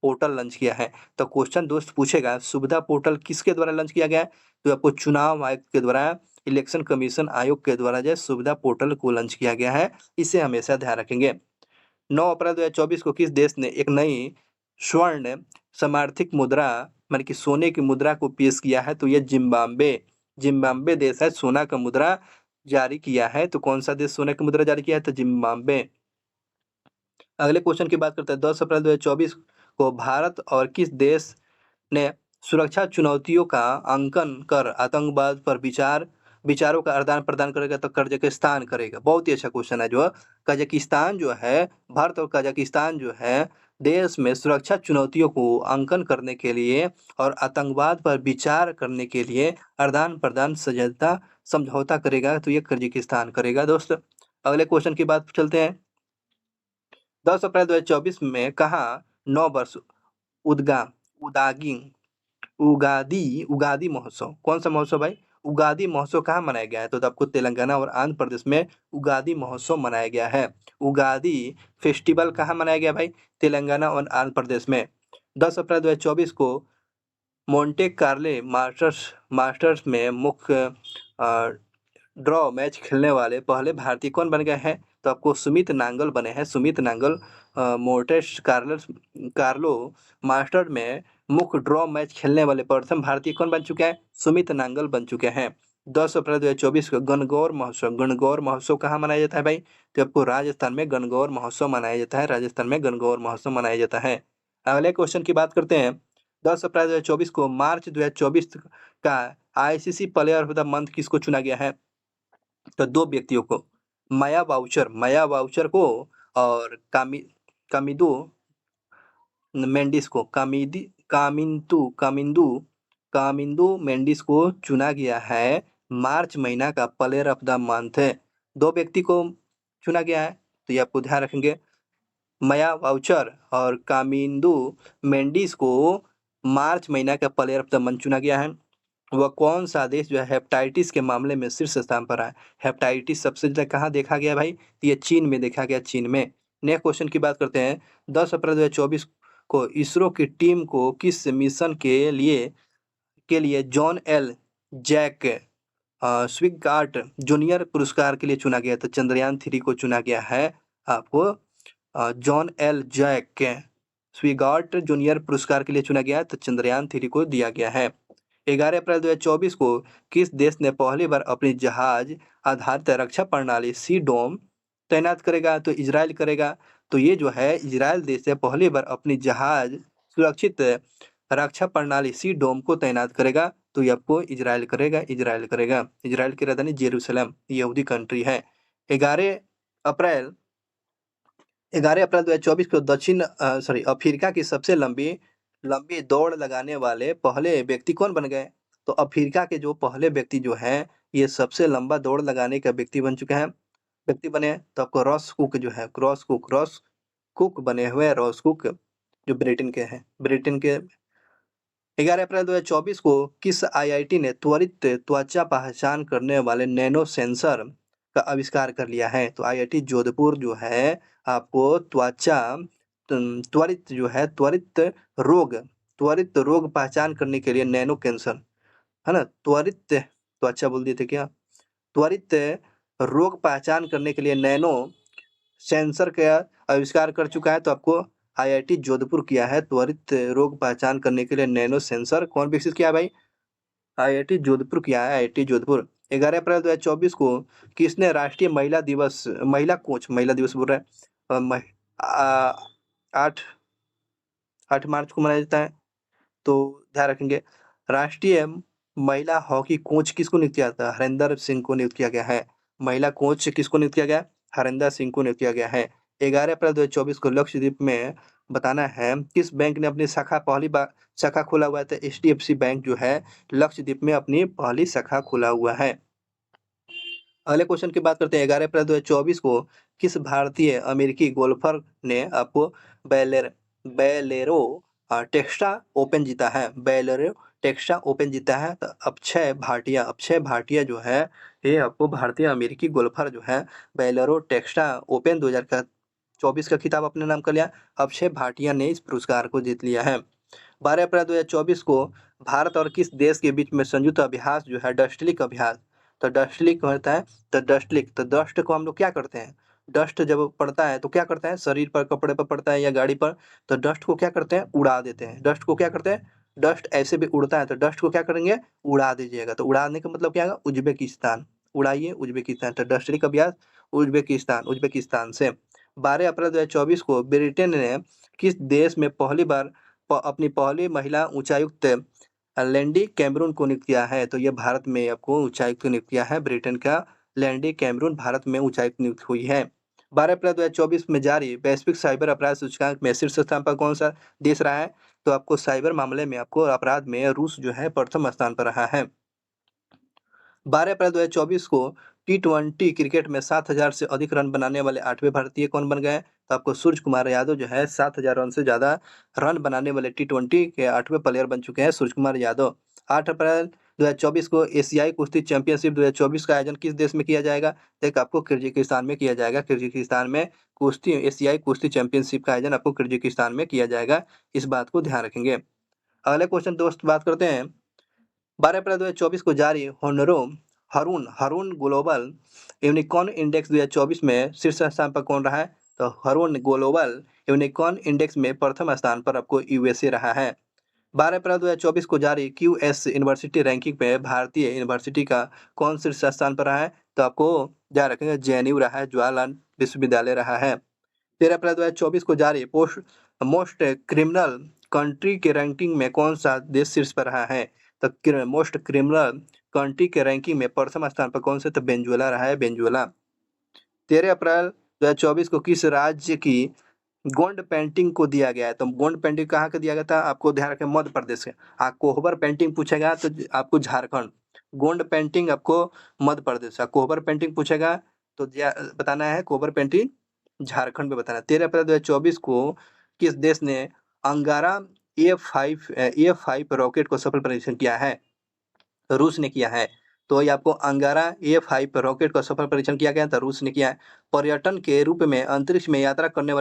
A: पोर्टल लॉन्च किया है। तो क्वेश्चन दोस्त पूछेगा सुविधा पोर्टल किसके द्वारा लॉन्च किया गया है? तो आपको चुनाव आयोग के द्वारा, इलेक्शन कमीशन आयोग के द्वारा जो है सुविधा पोर्टल को लॉन्च किया गया है। इसे हमेशा ध्यान रखेंगे। 9 अप्रैल 2024 को किस देश ने एक नई स्वर्ण समआर्थिक मुद्रा माने कि सोने की मुद्रा को पेश किया है? तो ये जिम्बाब्वे। जिम्बाब्वे देश है सोना का मुद्रा जारी किया है। तो कौन-सा देश सोने की मुद्रा जारी किया है? तो जिम्बाब्वे। अगले क्वेश्चन की बात करते हैं। 10 अप्रैल 2024 को भारत और किस देश ने सुरक्षा चुनौतियों का आंकलन कर आतंकवाद पर विचारों का आदान-प्रदान करेगा? तो कजाकिस्तान करेगा। बहुत ही अच्छा क्वेश्चन है जो कजाकिस्तान जो है, भारत और कजाकिस्तान जो है देश में सुरक्षा चुनौतियों को आंकलन करने के लिए और आतंकवाद पर विचार करने के लिए आदान-प्रदान समझौता करेगा। तो ये कजाकिस्तान करेगा दोस्त। अगले क्वेश्चन की बात चलते हैं। 10 अप्रैल 2024 में कहाँ 9 वर्ष उद्गा उदागी उगादी महोत्सव, कौन-सा महोत्सव भाई? उगादी महोत्सव कहाँ मनाया गया है? तो आपको तेलंगाना और आंध्र प्रदेश में उगादी महोत्सव मनाया गया है। उगादी फेस्टिवल कहाँ मनाया गया भाई? तेलंगाना और आंध्र प्रदेश में। 10 अप्रैल 2024 को मोंटे कार्लो मास्टर्स में मुख्य ड्रॉ मैच खेलने वाले पहले भारतीय कौन बन गए हैं? तो आपको सुमित नांगल बने हैं। सुमित नांगल कार्लो मास्टर्स में मुख्य ड्रॉ मैच खेलने वाले प्रथम भारतीय कौन बन चुके हैं? सुमित नांगल बन चुके हैं। 10 अप्रैल 2024 को गणगौर महोत्सव कहाँ मनाया जाता है भाई? तो आपको राजस्थान में गणगौर महोत्सव मनाया जाता है। राजस्थान में गणगौर महोत्सव मनाया जाता है। अगले क्वेश्चन की बात करते हैं। 10 अप्रैल 2024 को मार्च 2024 का ICC player of the month किसको चुना गया है? तो 2 व्यक्तियों को, माया वाउचर को और कामिदो मेंडिस को कामिंदो मेंडिस को चुना गया है। मार्च महीना का प्लेयर ऑफ द मंथ है। 2 व्यक्ति को चुना गया है, तो ये आपको ध्यान रखेंगे। माया वाउचर और कामिंदो मेंडिस को मार्च महीना का प्लेयर ऑफ द मंथ चुना गया है। वह कौन-सा देश जो है हेपेटाइटिस के मामले में शीर्ष स्थान पर है? हेपेटाइटिस सबसे ज़्यादा कहाँ देखा गया भाई? तो ये चीन में देखा गया, चीन में। नेक्स्ट क्वेश्चन की बात करते हैं। 10 अप्रैल 2024 को इसरो की टीम को किस मिशन के लिए जॉन एल जैक स्विगार्ट जूनियर पुरस्कार के लिए चुना गया? तो चंद्रयान 3 को चुना गया है आपको जॉन एल जैक स्विगार्ट जूनियर पुरस्कार के लिए चुना गया है, तो चंद्रयान 3 को दिया गया है। 11 अप्रैल 2024 को किस देश ने पहली बार अपनी जहाज आधारित रक्षा प्रणाली सी डोम तैनात करेगा? तो इजराइल करेगा। तो ये जो है इजराइल देश से पहली बार अपनी जहाज सुरक्षित रक्षा प्रणाली सी डोम को तैनात करेगा। तो ये आपको इजराइल करेगा। इजराइल की राजधानी जेरूसलम यहूदी कंट्री है। 11 अप्रैल 2024 को अफ्रीका की सबसे लंबी दौड़ लगाने वाले पहले व्यक्ति कौन बन गए? तो अफ्रीका के जो पहले व्यक्ति जो हैं, ये सबसे लंबा दौड़ लगाने का व्यक्ति बने हैं। तो आपको रॉस कुक बने हुए हैं, रॉस कुक जो ब्रिटेन के हैं। 11 अप्रैल 2024 को किस IIT ने त्वरित त्वचा पहचान करने वाले नैनो सेंसर का आविष्कार कर लिया है? तो IIT जोधपुर जो है आपको त्वरित रोग पहचान करने के लिए नैनो कैंसर, है ना? त्वचा बोल दिए थे क्या? त्वरित रोग पहचान करने के लिए नैनो सेंसर का आविष्कार कर चुका है। तो आपको IIT जोधपुर किया है। त्वरित रोग पहचान करने के लिए नैनो सेंसर कौन विकसित किया है भाई? IIT जोधपुर किया है, IIT जोधपुर। 11 अप्रैल 2024 को किसने राष्ट्रीय महिला दिवस बोल रहा है 8 मार्च को मनाया जाता है। तो ध्यान रखेंगे। राष्ट्रीय महिला हॉकी कोच किसको नियुक्त किया था? हरेंद्र सिंह को नियुक्त किया गया है। महिला कोच किसको नियुक्त किया गया? हरेंद्र सिंह को नियुक्त किया गया है। 11 अप्रैल 2024 को लक्षद्वीप में बताना है किस बैंक ने अपनी पहली बार शाखा खोला हुआ है, तो एचडीएफसी बैंक जो है लक्षद्वीप में अपनी पहली शाखा खोला हुआ है। अगले क्वेश्चन की बात करते हैं। 11 अप्रैल 2024 को किस भारतीय अमेरिकी गोल्फर ने आपको बेलेरो टेक्स्टा ओपन जीता है? बेलेरो टेक्स्टा ओपन जीता है। तो अक्षय भाटिया जो है ये आपको भारतीय अमेरिकी गोल्फर जो है बेलेरो टेक्स्टा ओपन 2024 का खिताब अपने नाम कर लिया। अक्षय भाटिया ने इस पुरस्कार को जीत लिया है। 12 अप्रैल 2024 को भारत और किस देश के बीच में संयुक्त अभ्यास जो है डस्टलिक अभ्यास, तो डस्टलिक होता है, तो डस्ट को हम लोग क्या करते हैं, डस्ट जब पड़ता है तो क्या करता है, शरीर पर, कपड़े पर पड़ता है या गाड़ी पर, तो डस्ट को क्या करते हैं, उड़ा देते हैं। डस्ट को क्या करते हैं, डस्ट ऐसे भी उड़ता है तो डस्ट को क्या करेंगे, उड़ा दीजिएगा। तो उड़ाने का मतलब क्या होगा, उज्बेकिस्तान, उड़ाइए उज्बेकिस्तान। तो डस्टलिक अभ्यास उज्बेकिस्तान से। 12 अप्रैल 2024 को ब्रिटेन ने किस देश में पहली बार अपनी पहली महिला उच्चायुक्त लैंडी कैमरून को नियुक्त किया है? तो ये भारत में आपको उच्चायुक्त नियुक्त किया है, ब्रिटेन का लैंडी कैमरून भारत में उच्चायुक्त नियुक्त हुई है। 12 अप्रैल 2024 में जारी वैश्विक साइबर अपराध सूचकांक में शीर्ष स्थान पर कौन सा देश रहा है? तो आपको साइबर मामले में आपको अपराध में रूस जो है प्रथम स्थान पर रहा है। 12 अप्रैल 2024 को टी20 क्रिकेट में 7,000 से अधिक रन बनाने वाले 8वें भारतीय कौन बन गए? तो आपको सूर्य कुमार यादव जो है 7,000 रन से ज़्यादा रन बनाने वाले टी20 के 8वें प्लेयर बन चुके हैं, सूर्य कुमार यादव। 8 अप्रैल 2024 को एशियाई कुश्ती चैंपियनशिप 2024 का आयोजन किस देश में किया जाएगा? एक आपको किर्गिस्तान में किया जाएगा। किर्गिस्तान में एशियाई कुश्ती चैंपियनशिप का आयोजन आपको किर्गिस्तान में किया जाएगा, इस बात को ध्यान रखेंगे। अगले क्वेश्चन दोस्त बात करते हैं। 12 अप्रैल 2024 को जारी हरून ग्लोबल यूनिकॉर्न इंडेक्स 2024 में शीर्ष स्थान पर कौन रहा है? तो हरून ग्लोबल यूनिकॉर्न इंडेक्स में प्रथम स्थान पर आपको यूएसए रहा है। 12 अप्रैल 2024 को जारी क्यूएस यूनिवर्सिटी रैंकिंग में भारतीय यूनिवर्सिटी का कौन शीर्ष स्थान पर रहा है? तो आपको ध्यान रखेंगे जेएनयू रहा है, जवाहरलाल विश्वविद्यालय रहा है। 13 अप्रैल 2024 को जारी मोस्ट क्रिमिनल कंट्री के रैंकिंग में कौन सा देश शीर्ष पर रहा है? तो मोस्ट क्रिमिनल कंट्री के रैंकिंग में प्रथम स्थान पर कौन से, तो वेनेजुएला रहा है, वेनेजुएला। 13 अप्रैल 2024 को किस राज्य की गोंड पेंटिंग को दिया गया है? तो गोंड पेंटिंग कहाँ का दिया गया था? आपको ध्यान रखें, मध्य प्रदेश से। कोहबर पेंटिंग पूछेगा तो आपको झारखंड, गोंड पेंटिंग आपको मध्य प्रदेश का, कोहबर पेंटिंग पूछेगा तो बताना है कोहबर पेंटिंग झारखंड में बताना। 13 अप्रैल 2024 को किस देश ने अंगारा F5 रॉकेट को सफल परीक्षण किया है? रूस ने किया है। तो ये आपको अंगारा F5 रॉकेट का सफल परीक्षण किया गया था, रूस ने किया है। पर्यटन के रूप में अंतरिक्ष में यात्रा करने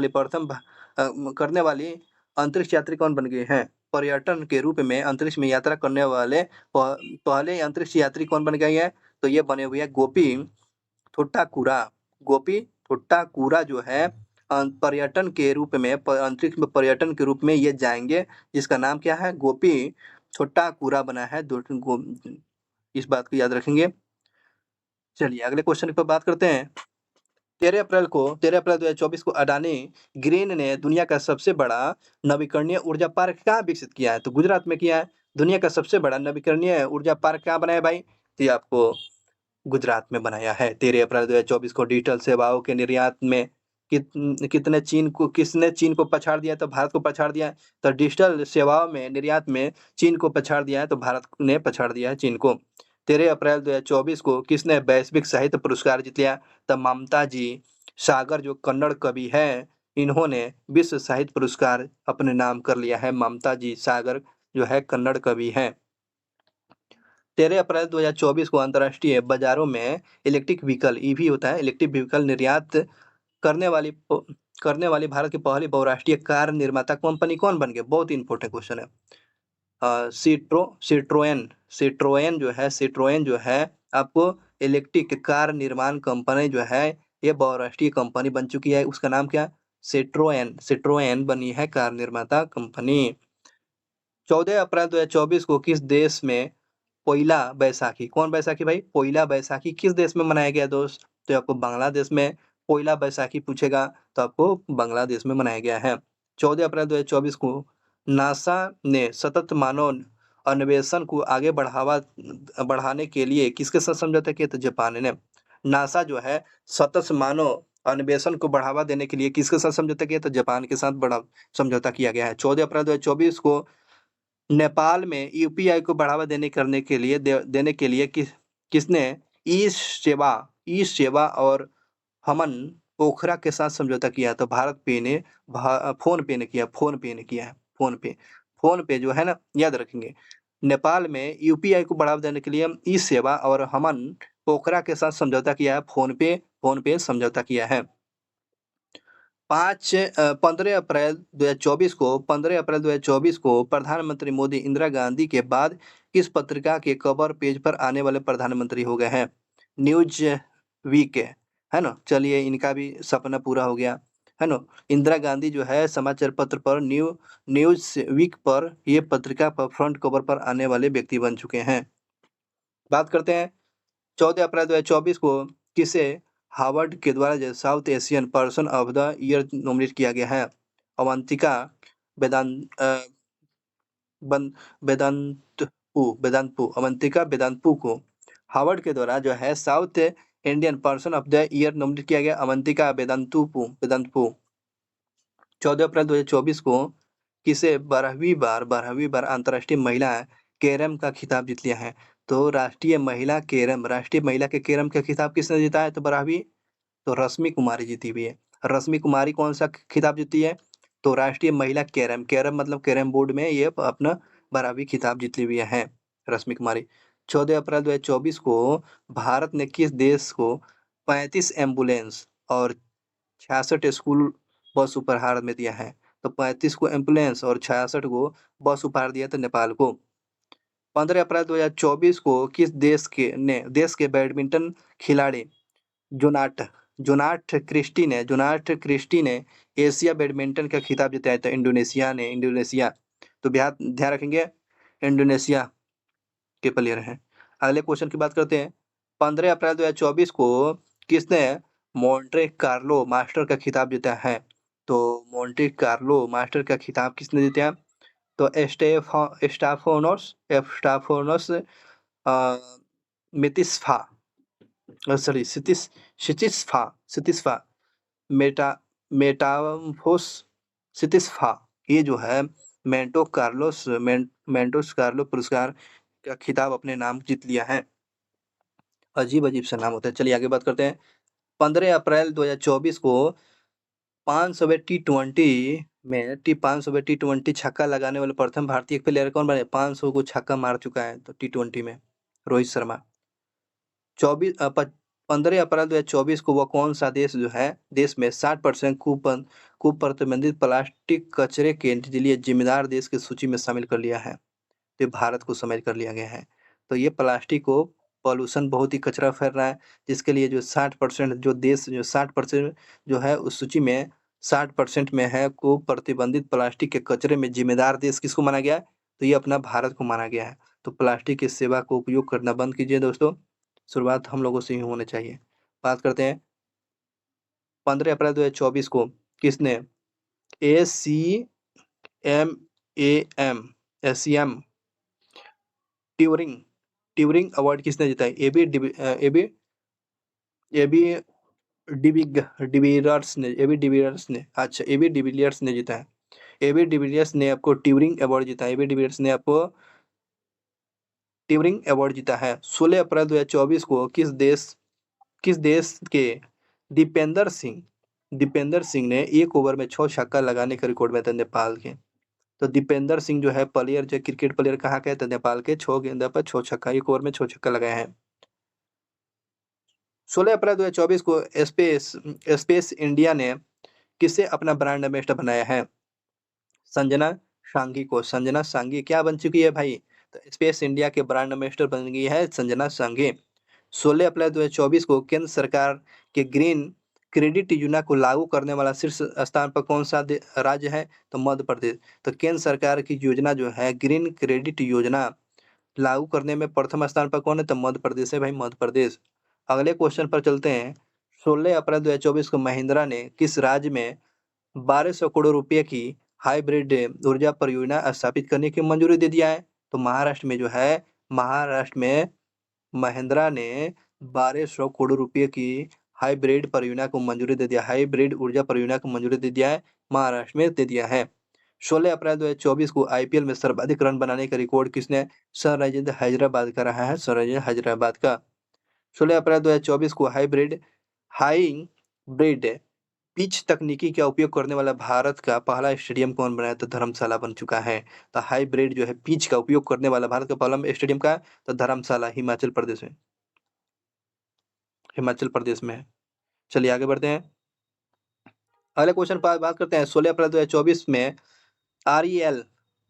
A: वाली अंतरिक्ष यात्री कौन बन गए हैं? पर्यटन के रूप में अंतरिक्ष में यात्रा करने वाले पहले अंतरिक्ष यात्री कौन बन गए हैं? तो ये बने हुए हैं गोपी थोट्टाकुरा जो है पर्यटन के रूप में अंतरिक्ष में पर्यटन के रूप में ये जाएंगे, जिसका नाम क्या है? गोपी थोट्टाकुरा बना है। इस बात को याद रखेंगे। चलिए अगले क्वेश्चन पर बात करते हैं। 13 अप्रैल 2024 को अडानी ग्रीन ने दुनिया का सबसे बड़ा नवीकरणीय ऊर्जा पार्क कहाँ विकसित किया है? तो गुजरात में किया है। दुनिया का सबसे बड़ा नवीकरणीय ऊर्जा पार्क कहाँ बनाया भाई? तो ये आपको गुजरात में बनाया है। 13 अप्रैल 2024 को डिजिटल सेवाओं के निर्यात में किसने चीन को पछाड़ दिया? तो भारत को पछाड़ दिया है। तो डिजिटल सेवाओं में निर्यात में चीन को पछाड़ दिया है, तो भारत ने पछाड़ दिया है चीन को। 13 अप्रैल 2024 को किसने वैश्विक साहित्य पुरस्कार जीत लिया? तो ममता जी सागर जो कन्नड़ कवि है, इन्होंने विश्व साहित्य पुरस्कार अपने नाम कर लिया है। ममता जी सागर जो है कन्नड़ कवि हैं। 13 अप्रैल 2024 को अंतर्राष्ट्रीय बाजारों में इलेक्ट्रिक व्हीकल ईवी होता है, इलेक्ट्रिक व्हीकल निर्यात करने वाली भारत की पहली बहुराष्ट्रीय कार निर्माता कंपनी कौन बन गई? बहुत इंपॉर्टेंट क्वेश्चन है। सिट्रोएन जो है आपको इलेक्ट्रिक कार निर्माण कंपनी जो है ये बहुराष्ट्रीय कंपनी बन चुकी है। उसका नाम क्या? सिट्रोएन बनी है कार निर्माता कंपनी। 14 अप्रैल 2024 को किस देश में पोइला बैसाखी, कौन बैसाखी भाई? पोइला बैसाखी किस देश में मनाया गया दोस्त? तो आपको बांग्लादेश में पोइला बैसाखी पूछेगा तो आपको बांग्लादेश में मनाया गया है। 14 अप्रैल 2024 को नासा ने सतत मानव अन्वेषण को आगे बढ़ाने के लिए किसके साथ समझौता किया? तो जापान ने। नासा जो है सतत मानव अन्वेषण को बढ़ावा देने के लिए किसके साथ समझौता किया? तो जापान के साथ बड़ा समझौता किया गया है। 14 अप्रैल 2024 को नेपाल में यूपीआई को बढ़ावा देने के लिए किसने ई सेवा और हमन पोखरा के साथ समझौता किया? तो भारत पे ने फोन पे ने किया है। फोन पे जो है ना, याद रखेंगे। नेपाल में यूपीआई को बढ़ावा देने के लिए ई सेवा और हमन पोखरा के साथ समझौता किया है। फोन पे समझौता किया है। 15 अप्रैल 2024 को प्रधानमंत्री मोदी इंदिरा गांधी के बाद किस पत्रिका के कवर पेज पर आने वाले प्रधानमंत्री हो गए हैं? न्यूज वीक है ना। चलिए, इनका भी सपना पूरा हो गया है ना। इंदिरा गांधी जो है समाचार पत्र पर न्यूज वीक पर ये पत्रिका पर फ्रंट कवर पर आने वाले व्यक्ति बन चुके हैं। बात करते हैं 14 अप्रैल 2024 को किसे हार्वर्ड के द्वारा जो south Asian person of the year nominate किया गया है? अवंतिका वेदांत वेदांतपू अवंतिका वेदांतपू को हार्वर्ड के द्वारा जो है south Indian person of the year nominate किया गया। अवंतिका वेदांतपू 14 अप्रैल 2024 को किसे 12वीं बार अंतर्राष्ट्रीय महिला कैरम का खिताब जीत लिया है? तो राष्ट्रीय महिला के कैरम का खिताब किसने जीता है? तो 12वीं तो रश्मि कुमारी जीती हुई है। रश्मि कुमारी कौन सा खिताब जीती है? तो राष्ट्रीय महिला कैरम मतलब कैरम बोर्ड में ये अपना 12वीं खिताब जीती हुई है रश्मि कुमारी। 14 अप्रैल 2024 को भारत ने किस देश को 35 एम्बुलेंस और 66 स्कूल बस उपहार में दिया है? तो 35 को एम्बुलेंस और 66 को बस उपहार दिया था नेपाल को। 15 अप्रैल 2024 को किस देश के बैडमिंटन खिलाड़ी जोनाट क्रिस्टी ने एशिया बैडमिंटन का खिताब जीता है? तो इंडोनेशिया। तो ध्यान रखेंगे, इंडोनेशिया के प्लेयर हैं। अगले क्वेश्चन की बात करते हैं। 15 अप्रैल 2024 को किसने मोंटे कार्लो मास्टर का खिताब जीता है? तो मोंटे कार्लो मास्टर का खिताब किसने जीता? तो स्टाफोनोस मितिस्फा सॉरी सितिस्फा मेटाफोस सितिस्फा, ये जो है मेंटोस कार्लो पुरस्कार का खिताब अपने नाम जीत लिया है। अजीब सा नाम होता है। चलिए आगे बात करते हैं। 15 अप्रैल 2024 को 500 टी20 छक्का लगाने वाले प्रथम भारतीय प्लेयर कौन बने? 500 को छक्का मार चुका है तो टी20 में रोहित शर्मा। 15 अप्रैल 2024 को वह कौन सा देश में 60% कुप्रतिबंधित प्लास्टिक कचरे के लिए जिम्मेदार देश की सूची में शामिल कर लिया है? तो भारत को शामिल कर लिया गया है। तो ये प्लास्टिक को पॉल्यूशन बहुत ही कचरा फैल रहा है, जिसके लिए जो 60% जो देश जो 60% जो है उस सूची में 60% में है को प्रतिबंधित प्लास्टिक के कचरे में जिम्मेदार देश किसको माना गया है? तो ये अपना भारत को माना गया है। तो प्लास्टिक की सेवा को उपयोग करना बंद कीजिए दोस्तों, शुरुआत हम लोगों से ही होनी चाहिए। बात करते हैं 15 अप्रैल 2024 को किसने एशियम ट्यूरिंग अवार्ड किसने जीता है? एबी डिविलियर्स ने जीता है। एबी डिविलियर्स ने आपको ट्यूरिंग अवार्ड जीता है। एबी डिविलियर्स ने आपको ट्यूरिंग अवार्ड जीता है। 16 अप्रैल 2024 को किस देश के दीपेंद्र सिंह ने एक ओवर में 6 छक्का लगाने का रिकॉर्ड बनाया था? नेपाल के। तो दीपेंद्र सिंह जो है प्लेयर जो क्रिकेट प्लेयर कहाँ के? तो नेपाल के। 6 गेंद पर 6 छक्का, एक ओवर में 6 छक्का लगाए हैं। 16 अप्रैल 2024 को स्पेस इंडिया ने किसे अपना ब्रांड एम्बेसडर बनाया है? संजना सांगी को। संजना सांगी क्या बन चुकी है भाई? तो स्पेस इंडिया के ब्रांड एम्बेसडर बन गई है संजना सांगी। 16 अप्रैल 2024 को केंद्र सरकार के ग्रीन क्रेडिट योजना को लागू करने वाला शीर्ष स्थान पर कौन सा राज्य है? तो मध्य प्रदेश। तो केंद्र सरकार की योजना जो है ग्रीन क्रेडिट योजना लागू करने में प्रथम स्थान पर कौन है? तो मध्य प्रदेश है भाई, मध्य प्रदेश। अगले क्वेश्चन पर चलते हैं। 16 अप्रैल 2024 को महिंद्रा ने किस राज्य में 1200 करोड़ रुपए की हाइब्रिड ऊर्जा परियोजना स्थापित करने की मंजूरी दे दिया है? तो महाराष्ट्र में जो है महिंद्रा ने 1200 करोड़ रुपए की हाइब्रिड परियोजना को मंजूरी दे दिया, हाइब्रिड ऊर्जा परियोजना को मंजूरी दे दिया है, महाराष्ट्र में दे दिया है। 16 अप्रैल 2024 को आईपीएल में सर्वाधिक रन बनाने का रिकॉर्ड किसने सनराइजर्स हैदराबाद का रहा है, सनराइजर्स हैदराबाद का। 16 अप्रैल 2024 को हाइब्रिड पिच तकनीकी का उपयोग करने वाला भारत का पहला स्टेडियम कौन बनाया, तो धर्मशाला बन चुका है। तो हाइब्रिड जो है पिच का उपयोग करने वाला भारत का पहला स्टेडियम का, तो धर्मशाला हिमाचल प्रदेश में, हिमाचल प्रदेश में है। चलिए आगे बढ़ते हैं, अगले क्वेश्चन पर बात करते हैं। 16 अप्रैल 2024 में आरईएल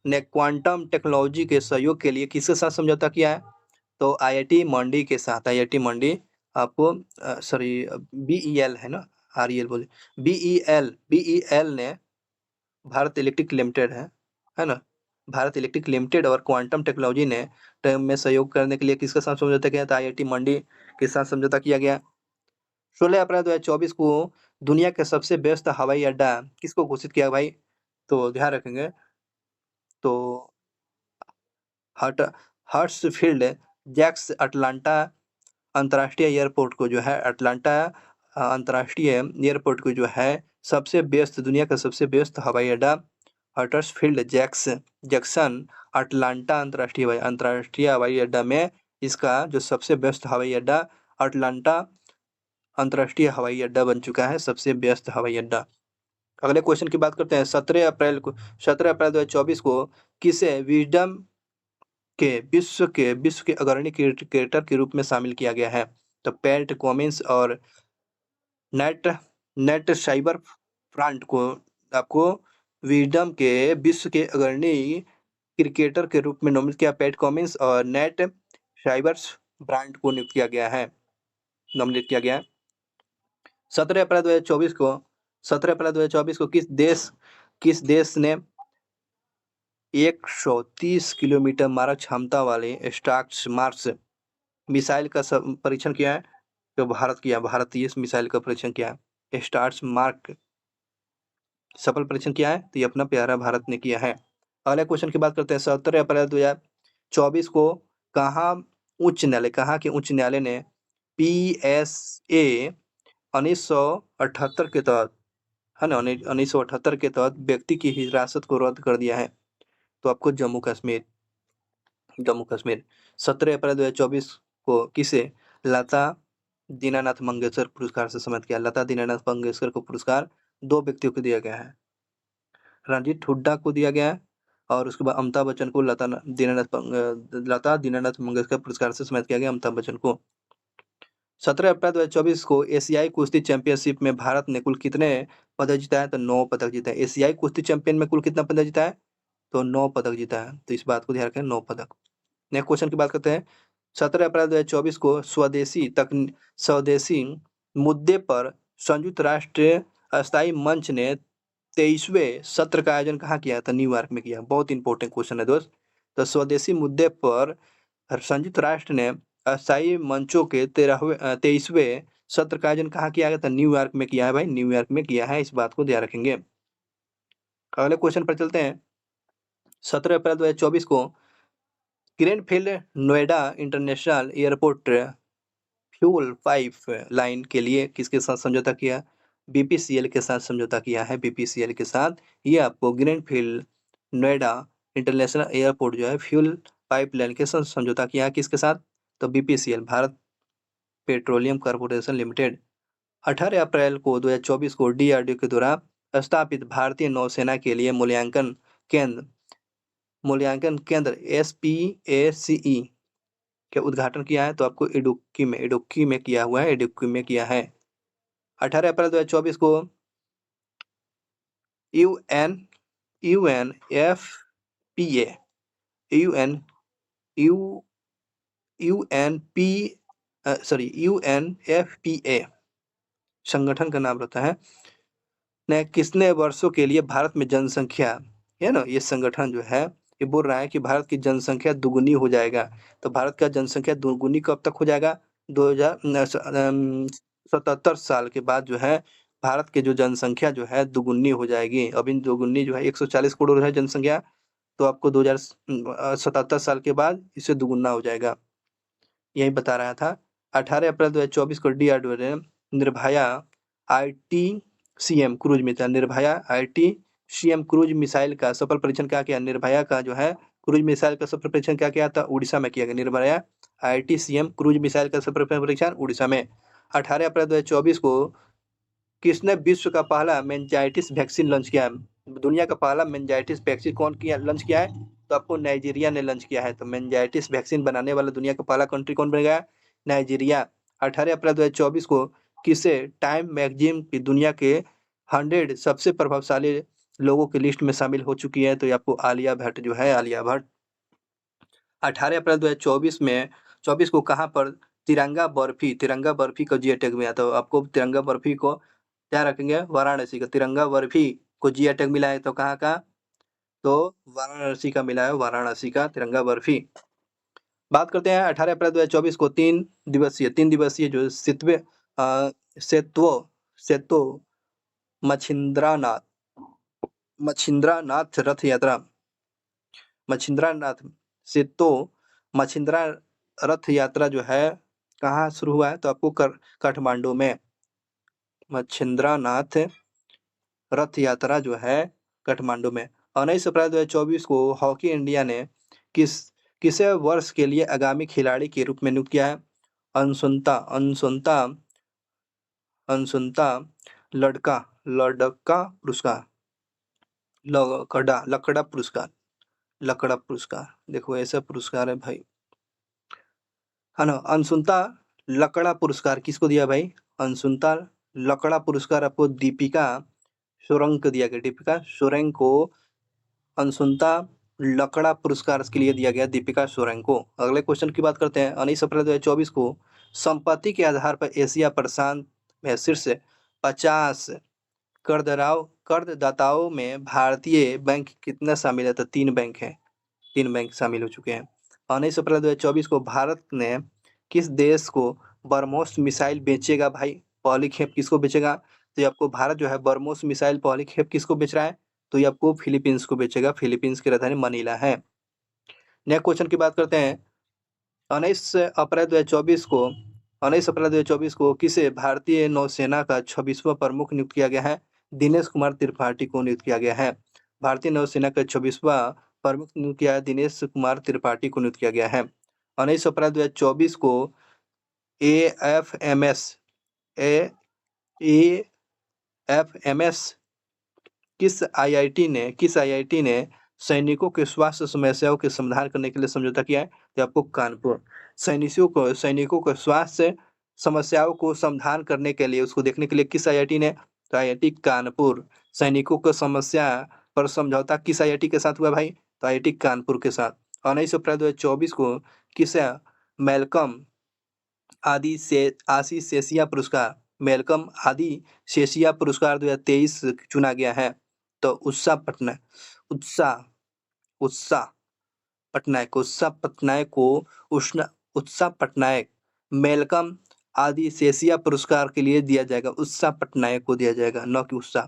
A: ने क्वांटम टेक्नोलॉजी के सहयोग के लिए किसके साथ समझौता किया है, तो आईआईटी मंडी के साथ। आईआईटी मंडी आपको सॉरी बीईएल है ना, आरईएल बोले, बीईएल ने भारत इलेक्ट्रिक लिमिटेड है ना, भारत इलेक्ट्रिक लिमिटेड और क्वांटम टेक्नोलॉजी ने में सहयोग करने के लिए किसके साथ समझौता किया, तो आईआईटी मंडी के साथ समझौता किया गया। 16 अप्रैल 2024 को दुनिया का सबसे व्यस्त हवाई अड्डा किसको घोषित किया भाई, तो ध्यान रखेंगे, तो हर्ट्सफील्ड जैक्स अटलांटा अंतर्राष्ट्रीय एयरपोर्ट को जो है, अटलांटा अंतर्राष्ट्रीय एयरपोर्ट को जो है सबसे व्यस्त, दुनिया का सबसे व्यस्त हवाई अड्डा हर्ट्सफील्ड जैक्सन अटलांटा अंतर्राष्ट्रीय हवाई अड्डा में इसका जो सबसे व्यस्त हवाई अड्डा अटलांटा अंतर्राष्ट्रीय हवाई अड्डा बन चुका है, सबसे व्यस्त हवाई अड्डा। अगले क्वेश्चन की बात करते हैं। 17 अप्रैल 2024 को किसे विजडम विश्व के अग्रणी क्रिकेटर के रूप में शामिल किया गया है, तो पैट कमिंस और नेट साइबर फ्रंट को आपको विजडम के विश्व के अग्रणी क्रिकेटर के रूप में नॉमिनेट किया, पैट कमिंस और नेट साइबर ब्रांड को नियुक्त किया गया है, नॉमिनेट किया गया है। 17 अप्रैल 2024 को किस देश ने 130 किलोमीटर मारक क्षमता वाले स्टार्स मार्स मिसाइल का परीक्षण किया है, तो भारत इस मिसाइल का परीक्षण किया है, स्टार्स मार्क सफल परीक्षण किया है, तो ये अपना प्यारा भारत ने किया है। अगले क्वेश्चन की बात करते हैं। 17 अप्रैल 2024 को कहाँ के उच्च न्यायालय ने PSA 1978 के तहत है ना, 1978 के तहत व्यक्ति की हिरासत को रद्द कर दिया है, तो आपको जम्मू कश्मीर 17 अप्रैल 2024 को किसे लता दीनानाथ मंगेशकर पुरस्कार से सम्मानित किया, लता दीनानाथ मंगेशकर को पुरस्कार 2 व्यक्तियों को दिया गया है, रणजीत हुड्डा को दिया गया है और उसके बाद अमिताभ बच्चन को लता दीनानाथ मंगेशकर पुरस्कार से सम्मानित किया गया, अमिताभ बच्चन को। 17 अप्रैल 2024 को एशियाई कुश्ती चैंपियनशिप में भारत ने कुल कितने पदक जीता है, तो 9 पदक जीता है। एशियाई कुश्ती चैंपियन में कुल कितना पदक जीता है, तो 9 पदक जीता है, तो इस बात को ध्यान रखें, 9 पदक। नेक्स्ट क्वेश्चन की बात करते हैं। 17 अप्रैल 2024 को स्वदेशी मुद्दे पर संयुक्त राष्ट्र अस्थायी मंच ने 23वें सत्र का आयोजन कहाँ किया, तो न्यूयॉर्क में किया। बहुत इंपॉर्टेंट क्वेश्चन है दोस्त। तो स्वदेशी मुद्दे पर संयुक्त राष्ट्र ने अस्थायी मंचों के 23वें सत्र का आयोजन कहाँ किया गया, तो न्यूयॉर्क में किया है भाई, न्यूयॉर्क में किया है, इस बात को ध्यान रखेंगे। अगले क्वेश्चन पर चलते हैं। 17 अप्रैल 2024 को greenfield Noida international airport fuel pipeline के लिए किसके साथ समझौता किया, बीपीसीएल के साथ समझौता किया है, बीपीसीएल के साथ। ये आपको ग्रीनफील्ड नोएडा इंटरनेशनल एयरपोर्ट जो है फ्यूल पाइपलाइन के साथ समझौता किया है, किसके साथ, तो BPCL Bharat petroleum corporation limited. 18 अप्रैल को 2024 को डीआरडीओ के द्वारा स्थापित भारतीय नौसेना के लिए मूल्यांकन केंद्र SPACE के उद्घाटन किया है, तो आपको इडुक्की में किया हुआ है, इडुक्की में किया है। 18 अप्रैल 2024 को UNFPA संगठन का नाम रहता है ने कितने वर्षों के लिए भारत में जनसंख्या है ना, ये संगठन जो है ये बोल रहा है कि भारत की जनसंख्या दुगुनी हो जाएगा। तो भारत का जनसंख्या दुगुनी कब तक हो जाएगा, 2077 साल के बाद जो है भारत की जो जनसंख्या जो है दुगुनी हो जाएगी। अभी दुगुनी जो है 140 करोड़ है जनसंख्या, तो आपको 2077 साल के बाद इसे दुगुना हो जाएगा, यही बता रहा था। 18 अप्रैल 2024 को डीआरडीओ ने Nirbhaya ITCM cruise missile, Nirbhaya ITCM cruise missile का सफल परीक्षण क्या किया? निर्भया का जो है क्रूज मिसाइल का सफल परीक्षण क्या किया था? उड़ीसा में किया गया। निर्भया ITCM क्रूज मिसाइल का सफल परीक्षण उड़ीसा में। 18 अप्रैल 2024 को किसने विश्व का पहला मेनिंजाइटिस वैक्सीन लॉन्च किया है? दुनिया का पहला मेनिंजाइटिस वैक्सीन कौन किया लॉन्च किया है? तो आपको नाइजीरिया ने लॉन्च किया है। तो मेनिंजाइटिस वैक्सीन बनाने वाला दुनिया का पहला कंट्री कौन बन गया? नाइजीरिया। 18 अप्रैल 2024 को किसे टाइम मैगजीन की दुनिया के 100 सबसे प्रभावशाली लोगों की लिस्ट में शामिल हो चुकी है? तो ये आपको आलिया भट्ट जो है, आलिया भट्ट। 18 अप्रैल 2024 को कहाँ पर तिरंगा बर्फी को जीआई टैग मिला? तो आपको तिरंगा बर्फी को क्या रखेंगे? वाराणसी का तिरंगा बर्फी को जीआई टैग मिला है। तो कहाँ का? तो वाराणसी का मिला है, वाराणसी का तिरंगा बर्फी। बात करते हैं 18 अप्रैल 2024 को 3 दिवसीय जो सेतो मछिंद्रनाथ रथ यात्रा, मछिंद्रा रथ यात्रा जो है कहाँ शुरू हुआ है? तो आपको काठमांडू में। मछिंद्रनाथ रथ यात्रा जो है काठमांडू में। 19 अप्रैल 2024 को हॉकी इंडिया ने किसे वर्ष के लिए आगामी खिलाड़ी के रूप में नियुक्त किया है? अंशुता लड़का पुरस्कार, लकड़ा पुरस्कार। देखो ऐसा पुरस्कार है भाई, है ना। अंशुता लकड़ा पुरस्कार किसको दिया भाई? अंशुता लकड़ा पुरस्कार आपको दीपिका सोरेंग को दिया गया। दीपिका सोरेंग को अंशुता लकड़ा पुरस्कार के लिए दिया गया, दीपिका सोरेंग को। अगले क्वेश्चन की बात करते हैं। 19 अप्रैल 2024 को संपत्ति के आधार पर एशिया प्रशांत में शीर्ष 50 करदाताओं में भारतीय बैंक कितना शामिल है? तो 3 बैंक हैं, 3 बैंक शामिल हो चुके हैं। 19 अप्रैल 2024 को भारत ने किस देश को ब्रह्मोस मिसाइल बेचेगा भाई? पहली खेप किसको बेचेगा? तो ये आपको भारत जो है ब्रह्मोस मिसाइल पहली खेप किसको बेच रहा है? तो ये आपको फिलीपींस को बेचेगा। फिलीपींस की राजधानी मनीला है। नेक्स्ट क्वेश्चन की बात करते हैं। 19 अप्रैल 2024 को 19 अप्रैल 2024 को किसे भारतीय नौसेना का 26वां प्रमुख नियुक्त किया गया है? दिनेश कुमार त्रिपाठी को नियुक्त किया गया है। भारतीय नौसेना का 26वां प्रमुख नियुक्त किया है, दिनेश कुमार त्रिपाठी को नियुक्त किया गया है। 19 अप्रैल 2024 को AFMS किस आईआईटी ने सैनिकों के स्वास्थ्य समस्याओं के समाधान करने के लिए समझौता किया है? तो आपको कानपुर। सैनिकों को स्वास्थ्य समस्याओं को समाधान करने के लिए, उसको देखने के लिए किस आईआईटी ने? तो आईआईटी कानपुर। सैनिकों को समस्या पर समझौता किस आईआईटी के साथ हुआ भाई? तो आईआईटी कानपुर के साथ। 19 अप्रैल 2024 को किसे मैल्कम आदि शेषिया पुरस्कार 2023 चुना गया है? तो उत्साह पटनायक मैल्कम आदि शेषिया पुरस्कार के लिए दिया जाएगा। उत्साह पटनायक को दिया जाएगा, न कि उत्साह।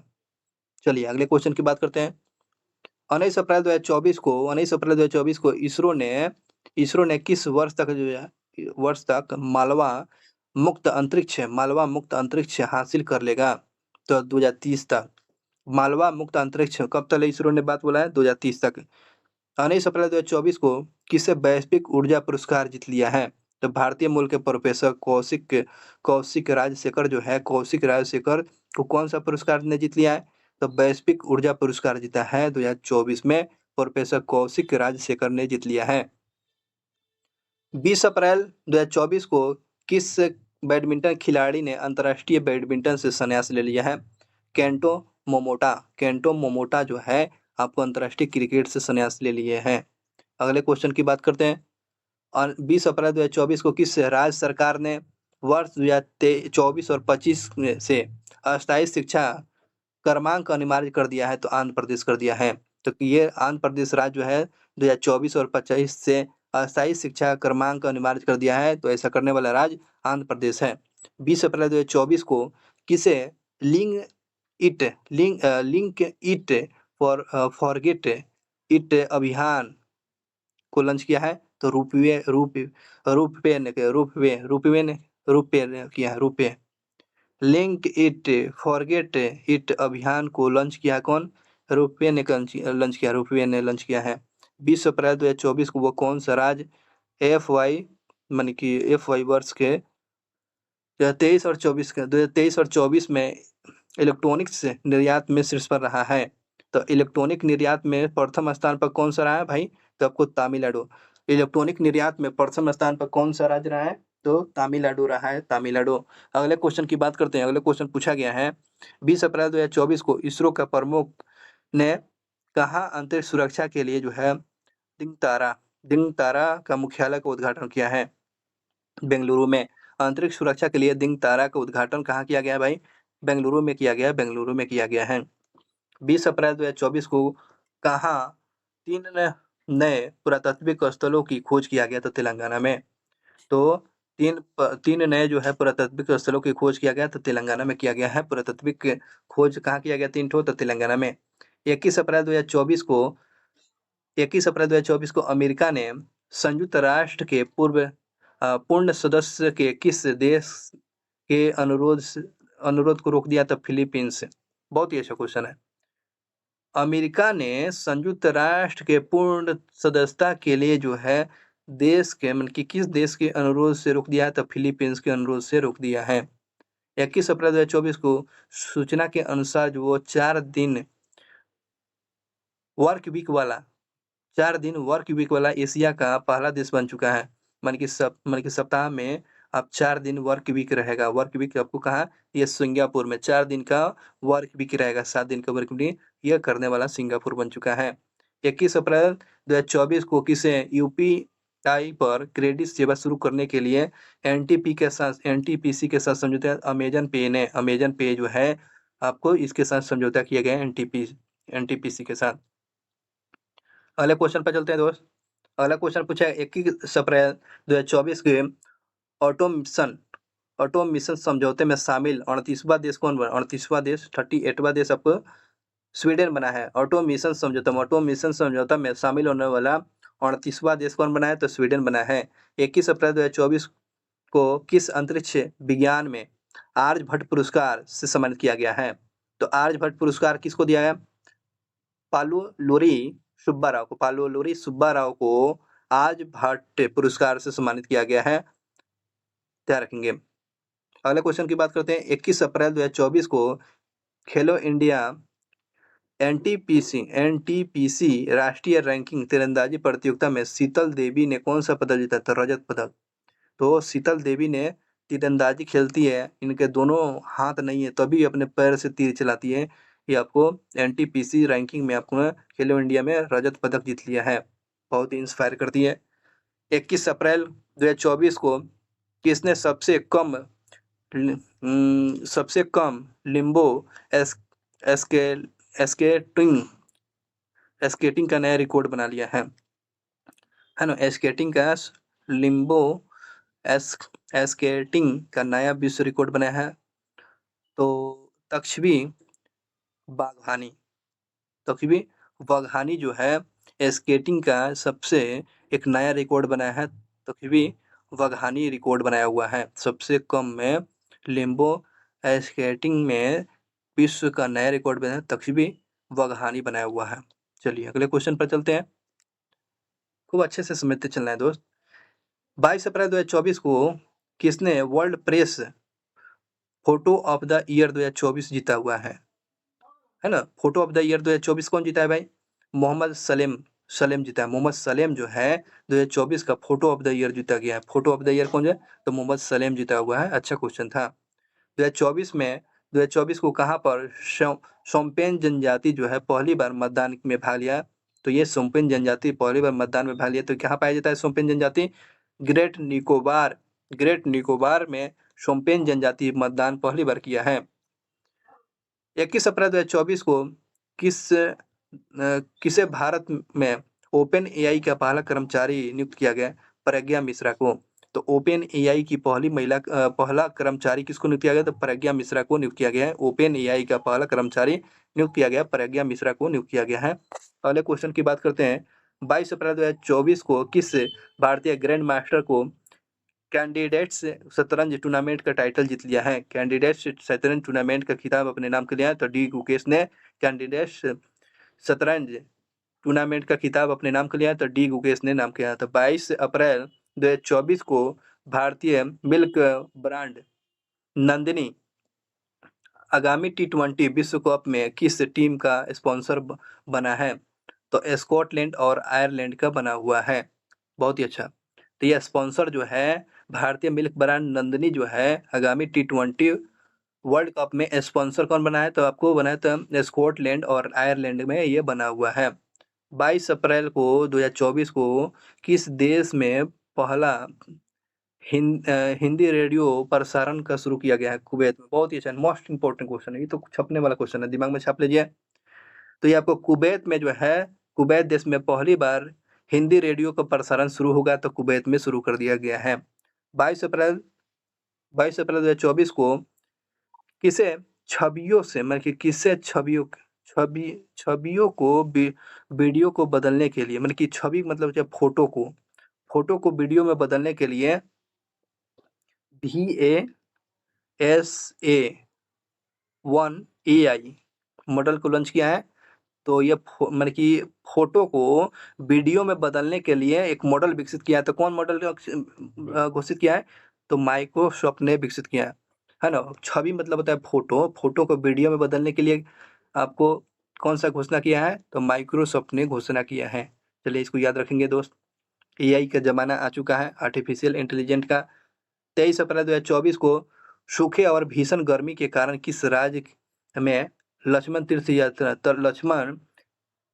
A: चलिए अगले क्वेश्चन की बात करते हैं। 19 अप्रैल 2024 को इसरो ने किस वर्ष तक मालवा मुक्त अंतरिक्ष हासिल कर लेगा? तो 2030 तक। मालवा मुक्त अंतरिक्ष कब तक इसरो ने बात बोला है? 2030 तक। 19 अप्रैल 2024 को किसे वैश्विक ऊर्जा पुरस्कार जीत लिया है? तो भारतीय मूल के प्रोफेसर कौशिक राजशेखर को कौन सा पुरस्कार ने जीत लिया है? तो वैश्विक ऊर्जा पुरस्कार जीता है 2024 में प्रोफेसर कौशिक राजशेखर ने जीत लिया है। 20 अप्रैल 2024 को किस बैडमिंटन खिलाड़ी ने अंतर्राष्ट्रीय बैडमिंटन से संन्यास ले लिया है? केंटो मोमोटा जो है आपको अंतर्राष्ट्रीय क्रिकेट से संन्यास ले लिए हैं। अगले क्वेश्चन की बात करते हैं। और 20 अप्रैल 2024 को किस राज्य सरकार ने वर्ष 2024 और 25 से अस्थायी शिक्षा क्रमांक अनिवार्य कर दिया है? तो आंध्र प्रदेश कर दिया है। तो ये आंध्र प्रदेश राज्य जो है 2024 और 25 से अस्थायी शिक्षा क्रमांक अनिवार्य कर दिया है। तो ऐसा करने वाला राज्य आंध्र प्रदेश है। 20 अप्रैल 2024 को किसे लिंक इट फॉरगेट इट अभियान को लॉन्च किया है? तो रूपवे ने किया है, रूपे लिंक इट फॉरगेट इट अभियान को लॉन्च किया कौन? रुपये ने लॉन्च किया, रुपये ने लॉन्च किया है। 20 अप्रैल 2024 को वो कौन सा राज्य FY माने कि FY वर्ष के 2023 और 24 का 2023 और 24 में इलेक्ट्रॉनिक्स निर्यात में शीर्ष पर रहा है? तो इलेक्ट्रॉनिक निर्यात में प्रथम स्थान पर कौन सा रहा है भाई? तो आपको तमिलनाडु। इलेक्ट्रॉनिक निर्यात में प्रथम स्थान पर कौन सा राज्य रहा है? तो तमिलनाडु रहा है, तमिलनाडु। अगले क्वेश्चन की बात करते हैं। अगले क्वेश्चन पूछा गया है 20 अप्रैल 2024 को इसरो का प्रमुख ने कहाँ अंतरिक्ष सुरक्षा के लिए जो है दिंग तारा का मुख्यालय का उद्घाटन किया है? बेंगलुरु में। अंतरिक्ष सुरक्षा के लिए दिंग तारा का उद्घाटन कहाँ किया गया है भाई? बेंगलुरु में किया गया है, बेंगलुरु में किया गया है। 20 अप्रैल 2024 को कहाँ 3 नए पुरातात्विक स्थलों की खोज किया गया था? तेलंगाना में। तो 3 नए जो है पुरातात्विक स्थलों की खोज किया गया, तो तेलंगाना में किया गया है। पुरातात्विक खोज कहाँ किया गया? 3 ठो, तो तेलंगाना में। 21 अप्रैल 2024 को 21 अप्रैल 2024 को अमेरिका ने संयुक्त राष्ट्र के पूर्ण सदस्य के किस देश के अनुरोध को रोक दिया था? फिलीपींस। बहुत ही अच्छा क्वेश्चन है। अमेरिका ने संयुक्त राष्ट्र के पूर्ण सदस्यता के लिए जो है देश के मतलब कि किस देश के अनुरोध से रोक दिया है? तो फिलीपींस के अनुरोध से रोक दिया है। 21 अप्रैल 2024 को सूचना के अनुसार जो वो 4 दिन वर्क वीक वाला एशिया का पहला देश बन चुका है। मान कि सप्ताह में अब 4 दिन वर्क वीक रहेगा। वर्क वीक आपको कहाँ? ये सिंगापुर में 4 दिन का वर्क वीक रहेगा। 7 दिन का वर्क वीक यह करने वाला सिंगापुर बन चुका है। 21 अप्रैल 2024 को किसे UPI पर क्रेडिट सेवा शुरू करने के लिए NTPC के साथ समझौता अमेजन पे जो है आपको इसके साथ समझौता किया गया है NTPC के साथ। अगले क्वेश्चन पर चलते हैं दोस्त। अगला क्वेश्चन पूछा है 21 अप्रैल 2024 के ऑटो मिशन समझौते में शामिल 38वां देश कौन बना? 38वां देश 38वां देश आपको स्वीडन बना है। ऑटो मिशन समझौता में शामिल होने वाला 38वां देश कौन बना है? तो स्वीडन बना है। 21 अप्रैल 2024 को किस अंतरिक्ष विज्ञान में आर्यभट्ट पुरस्कार से सम्मानित किया गया है? तो आर्यभट्ट पुरस्कार किसको दिया गया? पालुलोरी सुब्बा राव को आर्यभट्ट पुरस्कार से सम्मानित किया गया है। ध्यान रखेंगे। अगले क्वेश्चन की बात करते हैं। 21 अप्रैल 2024 को खेलो इंडिया NTPC राष्ट्रीय रैंकिंग तीरंदाजी प्रतियोगिता में शीतल देवी ने कौन सा पदक जीता था? रजत पदक। तो शीतल देवी ने तीरंदाजी खेलती है, इनके दोनों हाथ नहीं है तभी अपने पैर से तीर चलाती है। ये आपको NTPC रैंकिंग में आपको खेलो इंडिया में रजत पदक जीत लिया है। बहुत ही इंस्पायर करती है। 21 अप्रैल 2024 को किसने सबसे कम लिम्बो स्केटिंग का नया रिकॉर्ड बना लिया है ना? स्केटिंग का लिम्बो स्केटिंग का नया विश्व रिकॉर्ड बनाया है। तो तक्षवी वाघानी जो है स्केटिंग का सबसे एक नया रिकॉर्ड बनाया है। तक्षवी वाघानी रिकॉर्ड बनाया हुआ है। सबसे कम में लिम्बो स्केटिंग में विश्व का नया रिकॉर्ड बनाया तक्षवी वाघानी बनाया हुआ है। चलिए अगले क्वेश्चन पर चलते हैं। खूब अच्छे से समझते चलना है दोस्त। 22 अप्रैल 2024 को किसने world press photo of the year 2024 जीता हुआ है ना? फोटो ऑफ द ईयर 2024 कौन जीता है भाई? मोहम्मद सलेम जीता है। मोहम्मद सलेम जो है 2024 का फोटो ऑफ द ईयर जीता गया है। फोटो ऑफ द ईयर कौन है? तो मोहम्मद सलेम जीता हुआ है। अच्छा क्वेश्चन था। 2024 को कहाँ पर शोम्पेन जनजाति जो है पहली बार मतदान में भाग लिया? तो ये शोम्पेन जनजाति पहली बार मतदान में भाग लिया। तो कहाँ पाया जाता है शोम्पेन जनजाति? ग्रेट निकोबार में शोम्पेन जनजाति मतदान पहली बार किया है। 21 अप्रैल 2024 को किसे भारत में ओपन AI का पहला कर्मचारी नियुक्त किया गया? प्रज्ञा मिश्रा को। तो ओपन AI की पहला कर्मचारी किसको नियुक्त किया गया? तो प्रज्ञा मिश्रा को नियुक्त किया गया है। ओपन AI का पहला कर्मचारी नियुक्त किया गया, प्रज्ञा मिश्रा को नियुक्त किया गया है। अगले क्वेश्चन की बात करते हैं। 22 अप्रैल 2024 को किस भारतीय ग्रैंड मास्टर को कैंडिडेट्स शतरंज टूर्नामेंट का टाइटल जीत लिया है। कैंडिडेट्स शतरंज टूर्नामेंट का खिताब अपने नाम कर लिया है, तो डी गुकेश ने कैंडिडेट्स शतरंज टूर्नामेंट का खिताब अपने नाम कर लिया है, तो डी गुकेश ने नाम किया था। 22 अप्रैल 2024 को भारतीय मिल्क ब्रांड नंदिनी आगामी टी20 विश्व कप में किस टीम का स्पॉन्सर बना है? तो स्कॉटलैंड और आयरलैंड का बना हुआ है। बहुत ही अच्छा। तो यह स्पॉन्सर जो है भारतीय मिल्क ब्रांड नंदिनी जो है आगामी टी20 वर्ल्ड कप में स्पॉन्सर कौन बना है? तो आपको बना है तो स्कॉटलैंड और आयरलैंड में ये बना हुआ है। 22 अप्रैल को 2024 को किस देश में पहला हिंदी रेडियो प्रसारण का शुरू किया गया है? कुवैत में। बहुत ही अच्छा, मोस्ट इंपॉर्टेंट क्वेश्चन है, ये तो छपने वाला क्वेश्चन है, दिमाग में छाप लीजिए। तो ये आपको कुवैत में जो है, कुवैत देश में पहली बार हिंदी रेडियो का प्रसारण शुरू होगा, तो कुवैत में शुरू कर दिया गया है। 22 अप्रैल 2024 को किसे छवियों से, मतलब कि किससे छवियों को वीडियो को बदलने के लिए, मतलब कि छवि मतलब जब फोटो को वीडियो में बदलने के लिए VASA1 AI मॉडल को लॉन्च किया है। तो ये मतलब कि फोटो को वीडियो में बदलने के लिए एक मॉडल विकसित किया है। तो कौन मॉडल घोषित किया है? तो माइक्रोसॉफ्ट ने विकसित किया है ना। छवि मतलब होता है फोटो को वीडियो में बदलने के लिए आपको कौन सा घोषणा किया है? तो माइक्रोसॉफ्ट ने घोषणा किया है। चलिए इसको याद रखेंगे दोस्त। AI का जमाना आ चुका है, आर्टिफिशियल इंटेलिजेंट का। 23 अप्रैल 2024 को सूखे और भीषण गर्मी के कारण किस राज्य में लक्ष्मण तीर्थ यात्रा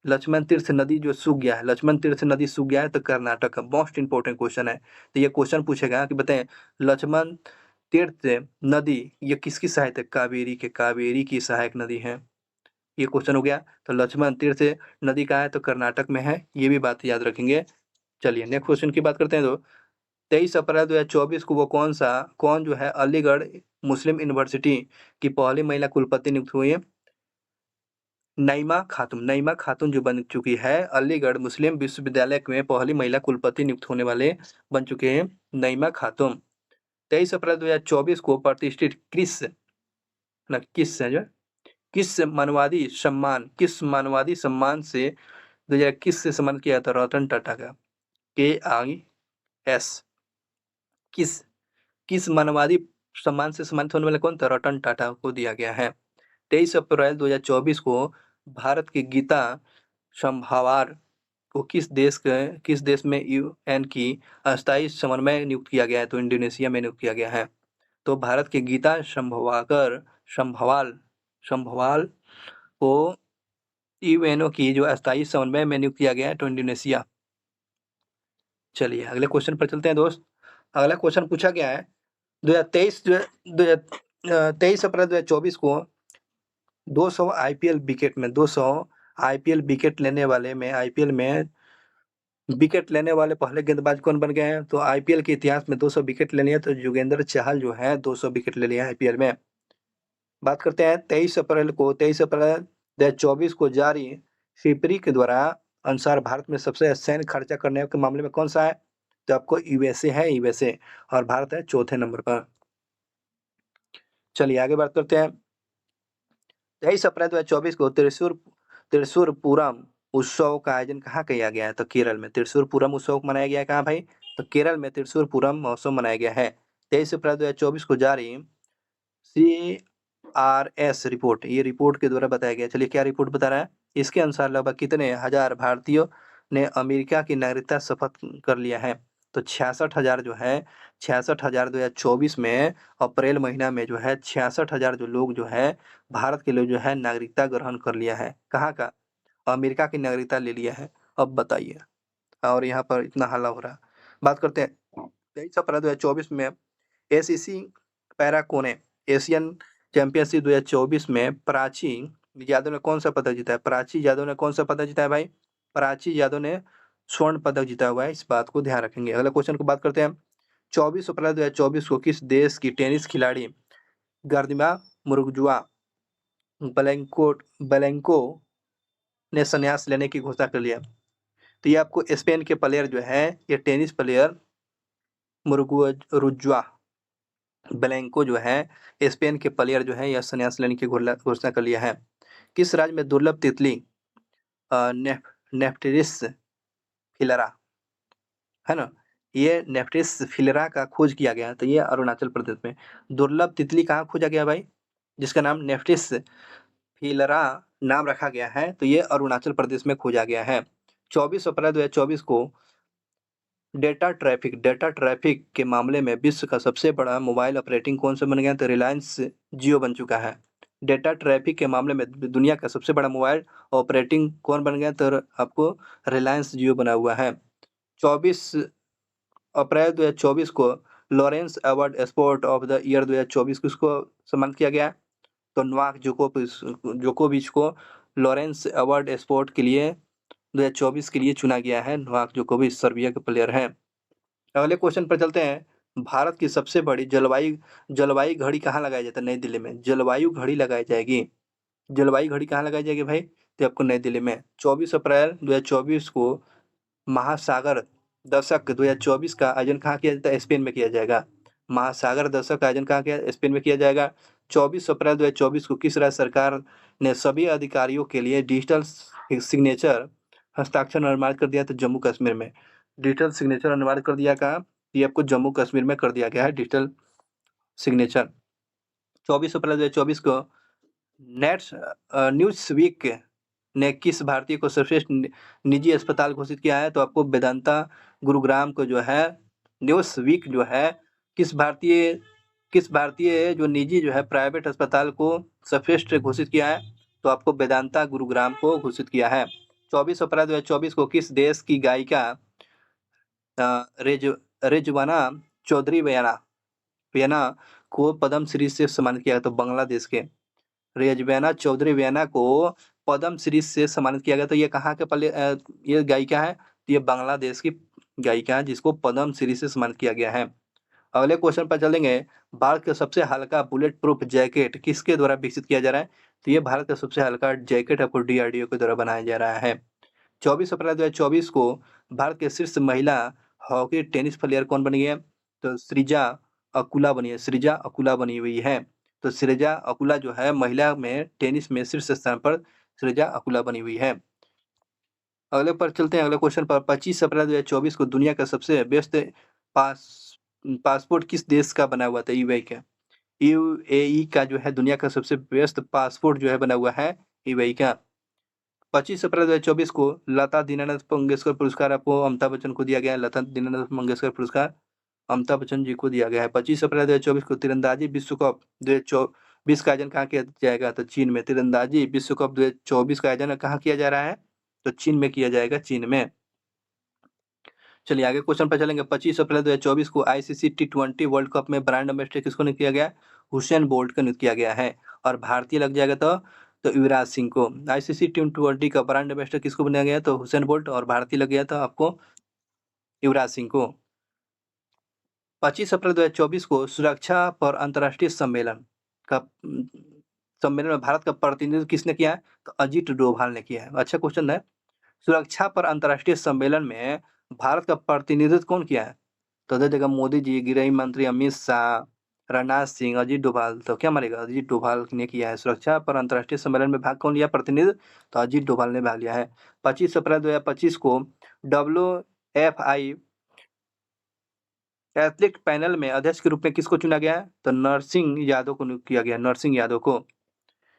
A: लक्ष्मण तीर्थ नदी जो सूख गया है, लक्ष्मण तीर्थ नदी सूख गया है? तो कर्नाटक का। मोस्ट इंपॉर्टेंट क्वेश्चन है। तो ये क्वेश्चन पूछेगा कि बताएं लक्ष्मण तीर्थ नदी ये किसकी सहायक है? कावेरी की सहायक नदी है। ये क्वेश्चन हो गया। तो लक्ष्मण तीर्थ नदी कहाँ है? तो कर्नाटक में है, ये भी बात याद रखेंगे। चलिए नेक्स्ट क्वेश्चन की बात करते हैं। तो 23 अप्रैल 2024 को वो कौन जो है अलीगढ़ मुस्लिम यूनिवर्सिटी की पहली महिला कुलपति नियुक्त हुई है? नईमा खातून जो बन चुकी है अलीगढ़ मुस्लिम विश्वविद्यालय में पहली महिला कुलपति नियुक्त होने वाले बन चुके हैं नईमा खातून। 23 अप्रैल 2024 को प्रतिष्ठित किस मानवादी सम्मान से 2021 से सम्मानित किया था रतन टाटा का? KIS किस मानवादी सम्मान से सम्मानित होने वाले कौन था? रतन टाटा को दिया गया है। 23 अप्रैल 2024 को भारत की गीता संभावार को किस देश में UN की अस्थायी समन्वय नियुक्त किया गया है? तो इंडोनेशिया में नियुक्त किया गया है। तो भारत के गीता संभवाल को UNO की जो अस्थायी समन्वय में नियुक्त किया गया है, तो इंडोनेशिया। चलिए अगले क्वेश्चन पर चलते हैं दोस्त। अगला क्वेश्चन पूछा गया है 23 अप्रैल 2024 को 200 IPL विकेट लेने वाले पहले गेंदबाज कौन बन गए हैं? तो IPL के इतिहास में 200 विकेट ले लिए तो युगेंद्र चहल जो है 200 विकेट ले लिया IPL में। बात करते हैं 23 अप्रैल 2024 को जारी सिपरी के द्वारा अनुसार भारत में सबसे सैन्य खर्चा करने के मामले में कौन सा है? तो आपको USA और भारत है चौथे नंबर पर। चलिए आगे बात करते हैं। 23 अप्रैल 2024 को त्रिशूर पूरम उत्सव का आयोजन कहाँ किया गया है? तो केरल में। त्रिशूर पूरम उत्सव मनाया गया है कहाँ भाई? तो केरल में त्रिशूर पूरम महोत्सव मनाया गया है। 23 अप्रैल 2024 को जारी CRS रिपोर्ट, ये रिपोर्ट के द्वारा बताया गया। चलिए क्या रिपोर्ट बता रहा है? इसके अनुसार लगभग कितने हजार भारतीयों ने अमेरिका की नागरिकता शपथ कर लिया है? तो 66,000 जो है 66,000 2024 में अप्रैल महीना में जो है 66,000 जो लोग जो है भारत के लोग जो है नागरिकता ग्रहण कर लिया है। कहाँ का? अमेरिका की नागरिकता ले लिया है। अब बताइए, और यहाँ पर इतना हल्ला हो रहा है। बात करते हैं 23 अप्रैल 2024 में ACC पैरा कोने एशियन चैंपियनशिप 2024 में प्राची यादव ने कौन सा पदक जीता है? प्राची यादव ने कौन सा पदक जीता है भाई? प्राची यादव ने स्वर्ण पदक जीता हुआ है, इस बात को ध्यान रखेंगे। अगले क्वेश्चन को बात करते हैं। 24 अप्रैल 2024 को किस देश की टेनिस खिलाड़ी गर्दिमा मुरुगजुआ बेलेंको ने संन्यास लेने की घोषणा कर लिया? तो ये आपको स्पेन के प्लेयर जो है, ये टेनिस प्लेयर मुरुगुरुज़ा ब्लैंको जो है स्पेन के प्लेयर जो है यह संन्यास लेने की घोषणा कर लिया है। किस राज्य में दुर्लभ तितली नेफ्टेरिस फिलरा है ना, ये नेफ्टेरिस फिलरा का खोज किया गया, तो ये अरुणाचल प्रदेश में। दुर्लभ तितली कहाँ खोजा गया भाई, जिसका नाम नेफ्टेरिस फिलरा नाम रखा गया है, तो ये अरुणाचल प्रदेश में खोजा गया है। 24 अप्रैल 2024 को डेटा ट्रैफिक के मामले में विश्व का सबसे बड़ा मोबाइल ऑपरेटिंग कौन सा बन गया, तो रिलायंस जियो बन चुका है। डेटा ट्रैफिक के मामले में दुनिया का सबसे बड़ा मोबाइल ऑपरेटिंग कौन बन गया, तो आपको रिलायंस जियो बना हुआ है। 24 अप्रैल 2024 को Lawrence award sport of the year 2024 किसको सम्मानित किया गया, तो नोवाक जोकोविच को लॉरेंस अवार्ड स्पोर्ट के लिए 2024 के लिए चुना गया है। नोवाक जोकोविच सर्बिया के प्लेयर हैं। अगले क्वेश्चन पर चलते हैं। भारत की सबसे बड़ी जलवायु घड़ी कहाँ लगाई जाती है, नई दिल्ली में जलवायु घड़ी लगाई जाएगी। जलवायु घड़ी कहाँ लगाई जाएगी भाई, तो आपको नई दिल्ली में। 24 अप्रैल 2024 को महासागर दशक 2024 का आयोजन कहाँ किया जाता है, स्पेन में किया जाएगा। महासागर दशक का आयोजन कहाँ किया, स्पेन में किया जाएगा। 24 अप्रैल 2024 को किस राज्य सरकार ने सभी अधिकारियों के लिए डिजिटल सिग्नेचर हस्ताक्षर अनिवार्य कर दिया, तो जम्मू कश्मीर में डिजिटल सिग्नेचर अनिवार्य कर दिया। कहाँ, ये आपको जम्मू कश्मीर में कर दिया गया है डिजिटल सिग्नेचर। 24 अप्रैल 2024 को नेट्स न्यूज़ वीक ने किस भारतीय को सर्वश्रेष्ठ निजी अस्पताल घोषित किया है, तो आपको वेदांता गुरुग्राम को जो है न्यूज़ वीक जो है किस भारतीय जो निजी जो है प्राइवेट अस्पताल को सर्वश्रेष्ठ घोषित किया है, तो आपको वेदांता गुरुग्राम को घोषित किया है। 24 अप्रैल 2024 को किस देश की गायिका रिजवाना चौधरी वियना को पद्म श्री से सम्मानित किया गया, तो बांग्लादेश के रिजवाना चौधरी वियना को पद्म श्री से सम्मानित किया गया, तो ये कहाँ के ये गायिका है, तो ये बांग्लादेश की गायिका है जिसको पद्म श्री से सम्मानित किया गया है। अगले क्वेश्चन पर चलेंगे। भारत का सबसे हल्का बुलेट प्रूफ जैकेट किसके द्वारा विकसित किया जा रहा है, तो ये भारत का सबसे हल्का जैकेट आपको DRDO के द्वारा बनाया जा रहा है। 24 अप्रैल 2024 को भारत के शीर्ष महिला हॉकी टेनिस प्लेयर कौन बनी है, तो सृजा अकुला बनी है। सृजा अकुला बनी हुई है, तो सृजा अकुला जो है महिला में टेनिस में शीर्ष स्थान पर सृजा अकुला बनी हुई है। अगले पर चलते हैं, अगले क्वेश्चन पर। 25 अप्रैल 2024 को दुनिया का सबसे व्यस्त पासपोर्ट किस देश का बना हुआ था, यूएई का। यूएई का जो है दुनिया का सबसे व्यस्त पासपोर्ट जो है बना हुआ है यूएई का। 25 अप्रैल 2024 को लता दीनानाथ मंगेशकर पुरस्कार आपको अमिताभ बच्चन को दिया गया है। लता दीनानाथ मंगेशकर पुरस्कार अमिताभ बच्चन जी को दिया गया है। 25 अप्रैल 2024 को तीरंदाजी विश्व कप 2024 का आयोजन कहाँ किया जाएगा, तो चीन में। तीरंदाजी विश्व कप 2024 का आयोजन कहाँ किया जा रहा है, तो चीन में किया जाएगा, चीन में। चलिए आगे क्वेश्चन पर चलेंगे। 25 अप्रैल 2024 को ICC T20 वर्ल्ड कप में ब्रांड एम्बेसडर किसको नियुक्त किया गया, हुसैन बोल्ट को नियुक्त किया गया है। और भारतीय लग जाएगा तो युवराज सिंह को। ICC T20 का ब्रांड एम्बेसडर किसको बनाया गया, तो हुसैन बोल्ट, और भारतीय लग गया था आपको युवराज सिंह को। 25 अप्रैल 2024 को सुरक्षा पर अंतर्राष्ट्रीय सम्मेलन में भारत का प्रतिनिधित्व किसने किया है, तो अजीत डोभाल ने किया है। अच्छा क्वेश्चन है। सुरक्षा पर अंतर्राष्ट्रीय सम्मेलन में भारत का प्रतिनिधित्व कौन किया है, तो दे देगा मोदी जी, गृह मंत्री अमित शाह, राजनाथ सिंह, अजीत डोभाल। तो क्या मारेगा, अजीत डोभाल ने किया है। सुरक्षा पर अंतर्राष्ट्रीय सम्मेलन में भाग कौन लिया प्रतिनिधित्व, तो अजीत डोभाल ने भाग लिया है। 25 अप्रैल 2025 को WFI एथलीट पैनल में अध्यक्ष के रूप में किसको चुना गया है, तो नरसिंह यादव को नियुक्त किया गया, नरसिंह यादव को।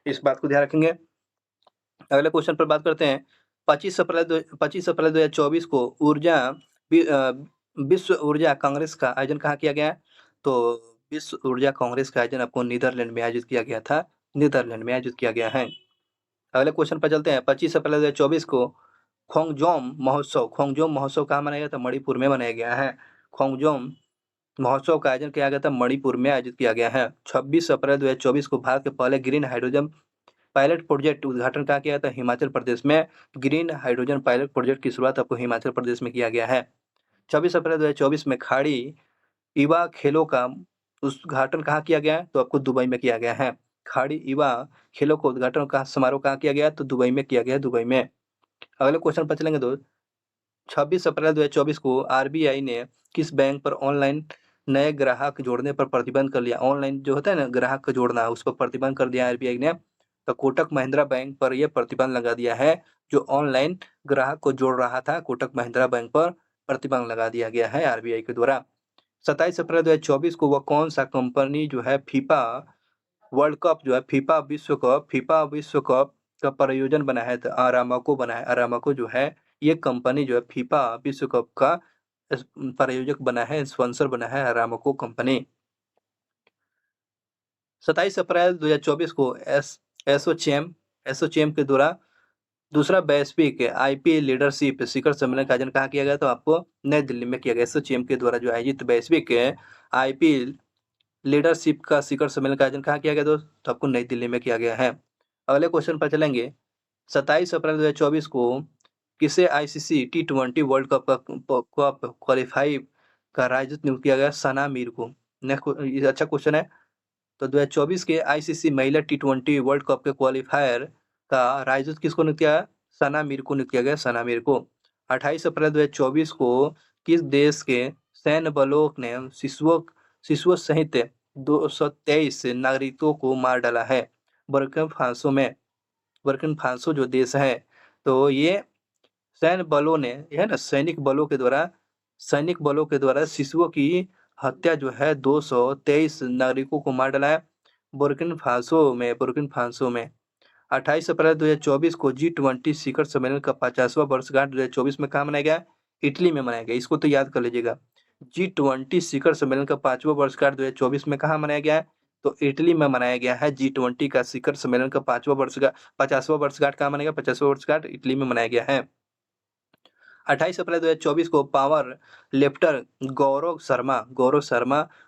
A: इस बात को ध्यान रखेंगे। अगले क्वेश्चन पर बात करते हैं। 25 अप्रैल 2024 को विश्व ऊर्जा कांग्रेस का आयोजन कहाँ किया गया है, तो विश्व ऊर्जा कांग्रेस का आयोजन आपको नीदरलैंड में आयोजित किया गया था, नीदरलैंड में आयोजित किया गया है। अगले क्वेश्चन पर चलते हैं। 25 अप्रैल 2024 को खोंगजोम महोत्सव कहाँ मनाया गया था, मणिपुर में मनाया गया है। खोंगजोम महोत्सव का आयोजन किया गया था, मणिपुर में आयोजित किया गया है। 26 अप्रैल 2024 को भारत के पहले ग्रीन हाइड्रोजन पायलट प्रोजेक्ट उद्घाटन कहाँ किया था, हिमाचल प्रदेश में। ग्रीन हाइड्रोजन पायलट प्रोजेक्ट की शुरुआत आपको हिमाचल प्रदेश में किया गया है। 26 अप्रैल 2024 में खाड़ी युवा खेलों का उद्घाटन कहाँ किया गया है, तो आपको दुबई में किया गया है। खाड़ी युवा खेलों का उद्घाटन का समारोह कहाँ किया गया, तो दुबई में किया गया है, दुबई में। अगले क्वेश्चन पर चलेंगे दोस्त। 26 अप्रैल 2024 को आरबीआई ने किस बैंक पर ऑनलाइन नए ग्राहक जोड़ने पर प्रतिबंध कर लिया? ऑनलाइन जो होता है ना ग्राहक को जोड़ना, उस पर प्रतिबंध कर दिया आरबीआई ने। तो कोटक महिंद्रा बैंक पर यह प्रतिबंध लगा दिया है। जो ऑनलाइन ग्राहक को जोड़ रहा था, कोटक महिंद्रा बैंक पर प्रतिबंध लगा दिया गया है आरबीआई के द्वारा। 27 अप्रैल 2024 को वह कौन सा कंपनी जो है फीफा वर्ल्ड कप जो है फीफा विश्व कप का प्रायोजन बना है? तो अरामको बना है। अरामको जो है ये कंपनी जो है फीफा विश्व कप का प्रायोजक बना है, स्पॉन्सर बना है अरामको कंपनी। 27 अप्रैल 2024 को एसोचैम के द्वारा दूसरा वैश्विक आईपी लीडरशिप शिखर सम्मेलन का आयोजन कहाँ किया गया? तो आपको नई दिल्ली में किया गया। एसोचैम के द्वारा जो आयोजित वैश्विक आईपी लीडरशिप का शिखर सम्मेलन का आयोजन कहाँ किया गया दोस्त? तो आपको नई दिल्ली में किया गया है। अगले क्वेश्चन पर चलेंगे। 27 अप्रैल 2024 को किसे आईसीसी टी20 वर्ल्ड कप क्वालिफाई का राजदूत नियुक्त किया गया? सना मीर को। नेक्स्ट अच्छा क्वेश्चन है। तो 2024 के आईसीसी महिला टी20 वर्ल्ड कप के क्वालिफायर का राजदूत किसको नियुक्त किया? सना मीर को नियुक्त किया गया, सना मीर को। 28 अप्रैल 2024 को किस देश के सैन्य बलों ने शिशुओं सहित 223 नागरिकों को मार डाला है? बुर्किना फासो जो देश है, तो ये सैन्य बलों ने है ना सैनिक बलों के द्वारा शिशुओं की हत्या जो है 223 नागरिकों को मार डाला है बुर्किना फासो में। 28 अप्रैल 2024 को G20 शिखर सम्मेलन का 50वां वर्षगांठ 2024 में कहाँ मनाया गया? इटली में मनाया गया। इसको तो याद कर लीजिएगा। G20 शिखर सम्मेलन का 5वां वर्षगांठ 2024 में कहाँ मनाया गया है? तो इटली में मनाया गया है। G20 का शिखर सम्मेलन का 50वां वर्षगांठ कहाँ मनाया गया? 50वां वर्षगांठ इटली में मनाया गया है। 28 अप्रैल 2024 को पावर लिफ्टर गौरव शर्मा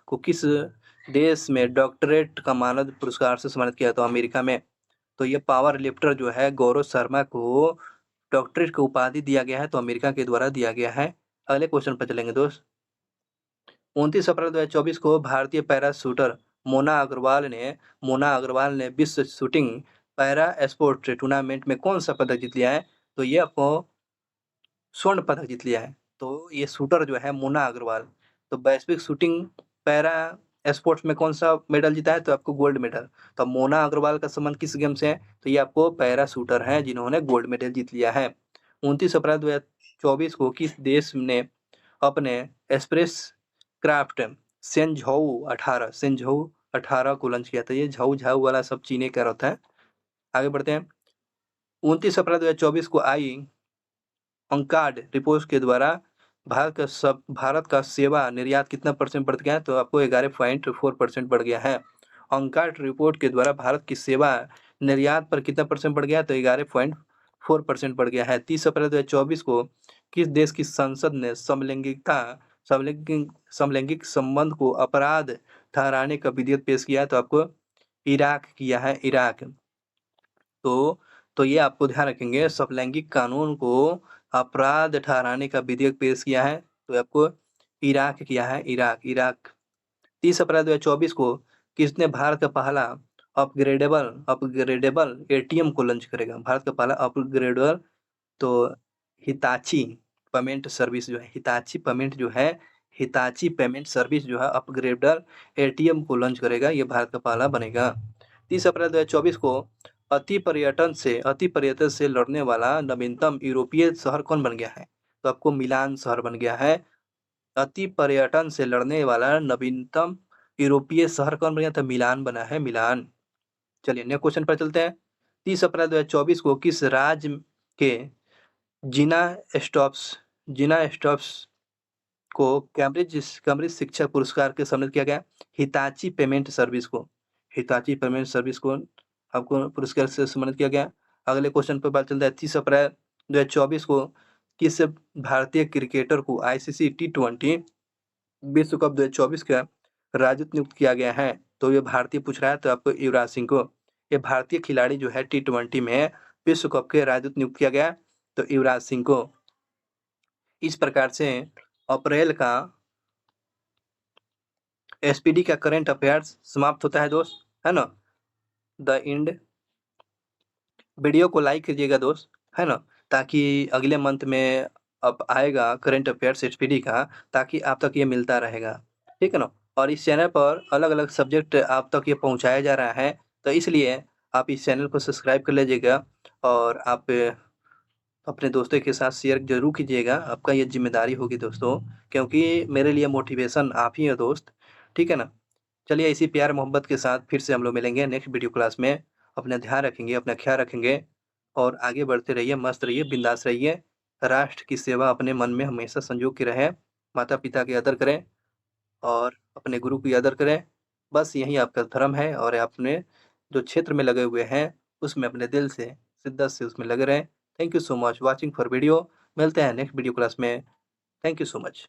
A: को किस देश में डॉक्टरेट का मानद पुरस्कार से सम्मानित किया? तो अमेरिका में। तो ये पावर लिफ्टर जो है गौरव शर्मा को डॉक्टरेट की उपाधि दिया गया है, तो अमेरिका के द्वारा दिया गया है। अगले क्वेश्चन पर चलेंगे दोस्त। 29 अप्रैल 2024 को भारतीय पैरा शूटर मोना अग्रवाल ने विश्व शूटिंग पैरा स्पोर्ट टूर्नामेंट में कौन सा पदक जीत लिया है? तो ये आपको स्वर्ण पदक जीत लिया है। तो ये शूटर जो है मोना अग्रवाल, तो वैश्विक शूटिंग पैरा स्पोर्ट्स में कौन सा मेडल जीता है? तो आपको गोल्ड मेडल। तो मोना अग्रवाल का संबंध किस गेम से है? तो ये आपको पैरा शूटर है जिन्होंने गोल्ड मेडल जीत लिया है। 29 अप्रैल 2024 को किस देश ने अपने एक्सप्रेस क्राफ्ट सेंझोऊ 18 को लॉन्च किया था? ये झाऊ वाला सब चीनी का रहता है। आगे बढ़ते हैं। 29 अप्रैल 2024 को आई अंकार्ड रिपोर्ट के द्वारा भारत का सेवा निर्यात कितना % बढ़ गया है? तो आपको 11.4% बढ़ गया है। अंकार्ड रिपोर्ट के द्वारा भारत की सेवा निर्यात पर कितना % बढ़ गया है? तो 11.4% बढ़ गया है। 30 अप्रैल 2024 को किस देश की संसद ने समलैंगिक संबंध को अपराध ठहराने का विधेयक पेश किया है? तो आपको इराक किया है, इराक। तो ये आपको ध्यान रखेंगे, समलैंगिक कानून को अपराध ठहराने का विधेयक पेश किया है, तो आपको इराक किया है, इराक। 30 अप्रैल 2024 को किसने भारत का पहला अपग्रेडेबल एटीएम को लॉन्च करेगा? भारत का पहला अपग्रेडेबल, तो हिताची पेमेंट सर्विस जो है हिताची पेमेंट सर्विस जो है अपग्रेडेबल एटीएम को लॉन्च करेगा। ये भारत का पहला बनेगा। 30 अप्रैल 2024 को अति पर्यटन से लड़ने वाला नवीनतम यूरोपीय शहर कौन बन गया है? तो आपको मिलान शहर बन गया है। अति पर्यटन से लड़ने वाला नवीनतम यूरोपीय शहर कौन बन गया? था मिलान बना है, मिलान। चलिए नेक्स्ट क्वेश्चन पर चलते हैं। 30 अप्रैल 2024 को किस राज्य के जिना स्टॉप्स को कैम्ब्रिज शिक्षा पुरस्कार के सम्मानित किया गया? हिताची पेमेंट सर्विस को आपको पुरस्कार से सम्मानित किया गया। अगले क्वेश्चन पर बात चलता है। 30 अप्रैल 2024 को किस भारतीय क्रिकेटर को आईसीसी टी20 विश्व कप 2024 का राजदूत नियुक्त किया गया है? तो ये भारतीय पूछ रहा है, तो आपको युवराज सिंह को। ये भारतीय खिलाड़ी जो है टी20 में विश्व कप के राजदूत नियुक्त किया गया, तो युवराज सिंह को। इस प्रकार से अप्रैल का एसपीडी का करंट अफेयर्स समाप्त होता है दोस्त, है ना। The end. वीडियो को लाइक कीजिएगा दोस्त, है ना, ताकि अगले मंथ में अब आएगा करंट अफेयर्स एचपीडी का, ताकि आप तक ये मिलता रहेगा, ठीक है ना? और इस चैनल पर अलग-अलग सब्जेक्ट आप तक ये पहुँचाया जा रहा है, तो इसलिए आप इस चैनल को सब्सक्राइब कर लीजिएगा और आप अपने दोस्तों के साथ शेयर ज़रूर कीजिएगा। आपका ये ज़िम्मेदारी होगी दोस्तों, क्योंकि मेरे लिए मोटिवेशन आप ही हो दोस्त, ठीक है ना? चलिए इसी प्यार-मोहब्बत के साथ फिर से हम लोग मिलेंगे नेक्स्ट वीडियो क्लास में। अपना ध्यान रखेंगे, अपना ख़्याल रखेंगे और आगे बढ़ते रहिए, मस्त रहिए, बिंदास रहिए। राष्ट्र की सेवा अपने मन में हमेशा संजो के रहे। माता-पिता की आदर करें और अपने गुरु की आदर करें। बस यही आपका धर्म है और अपने जो क्षेत्र में लगे हुए हैं, उसमें अपने दिल से, शिद्दत से उसमें लगे रहें। Thank you so much watching for video. मिलते हैं नेक्स्ट वीडियो क्लास में। Thank you so much.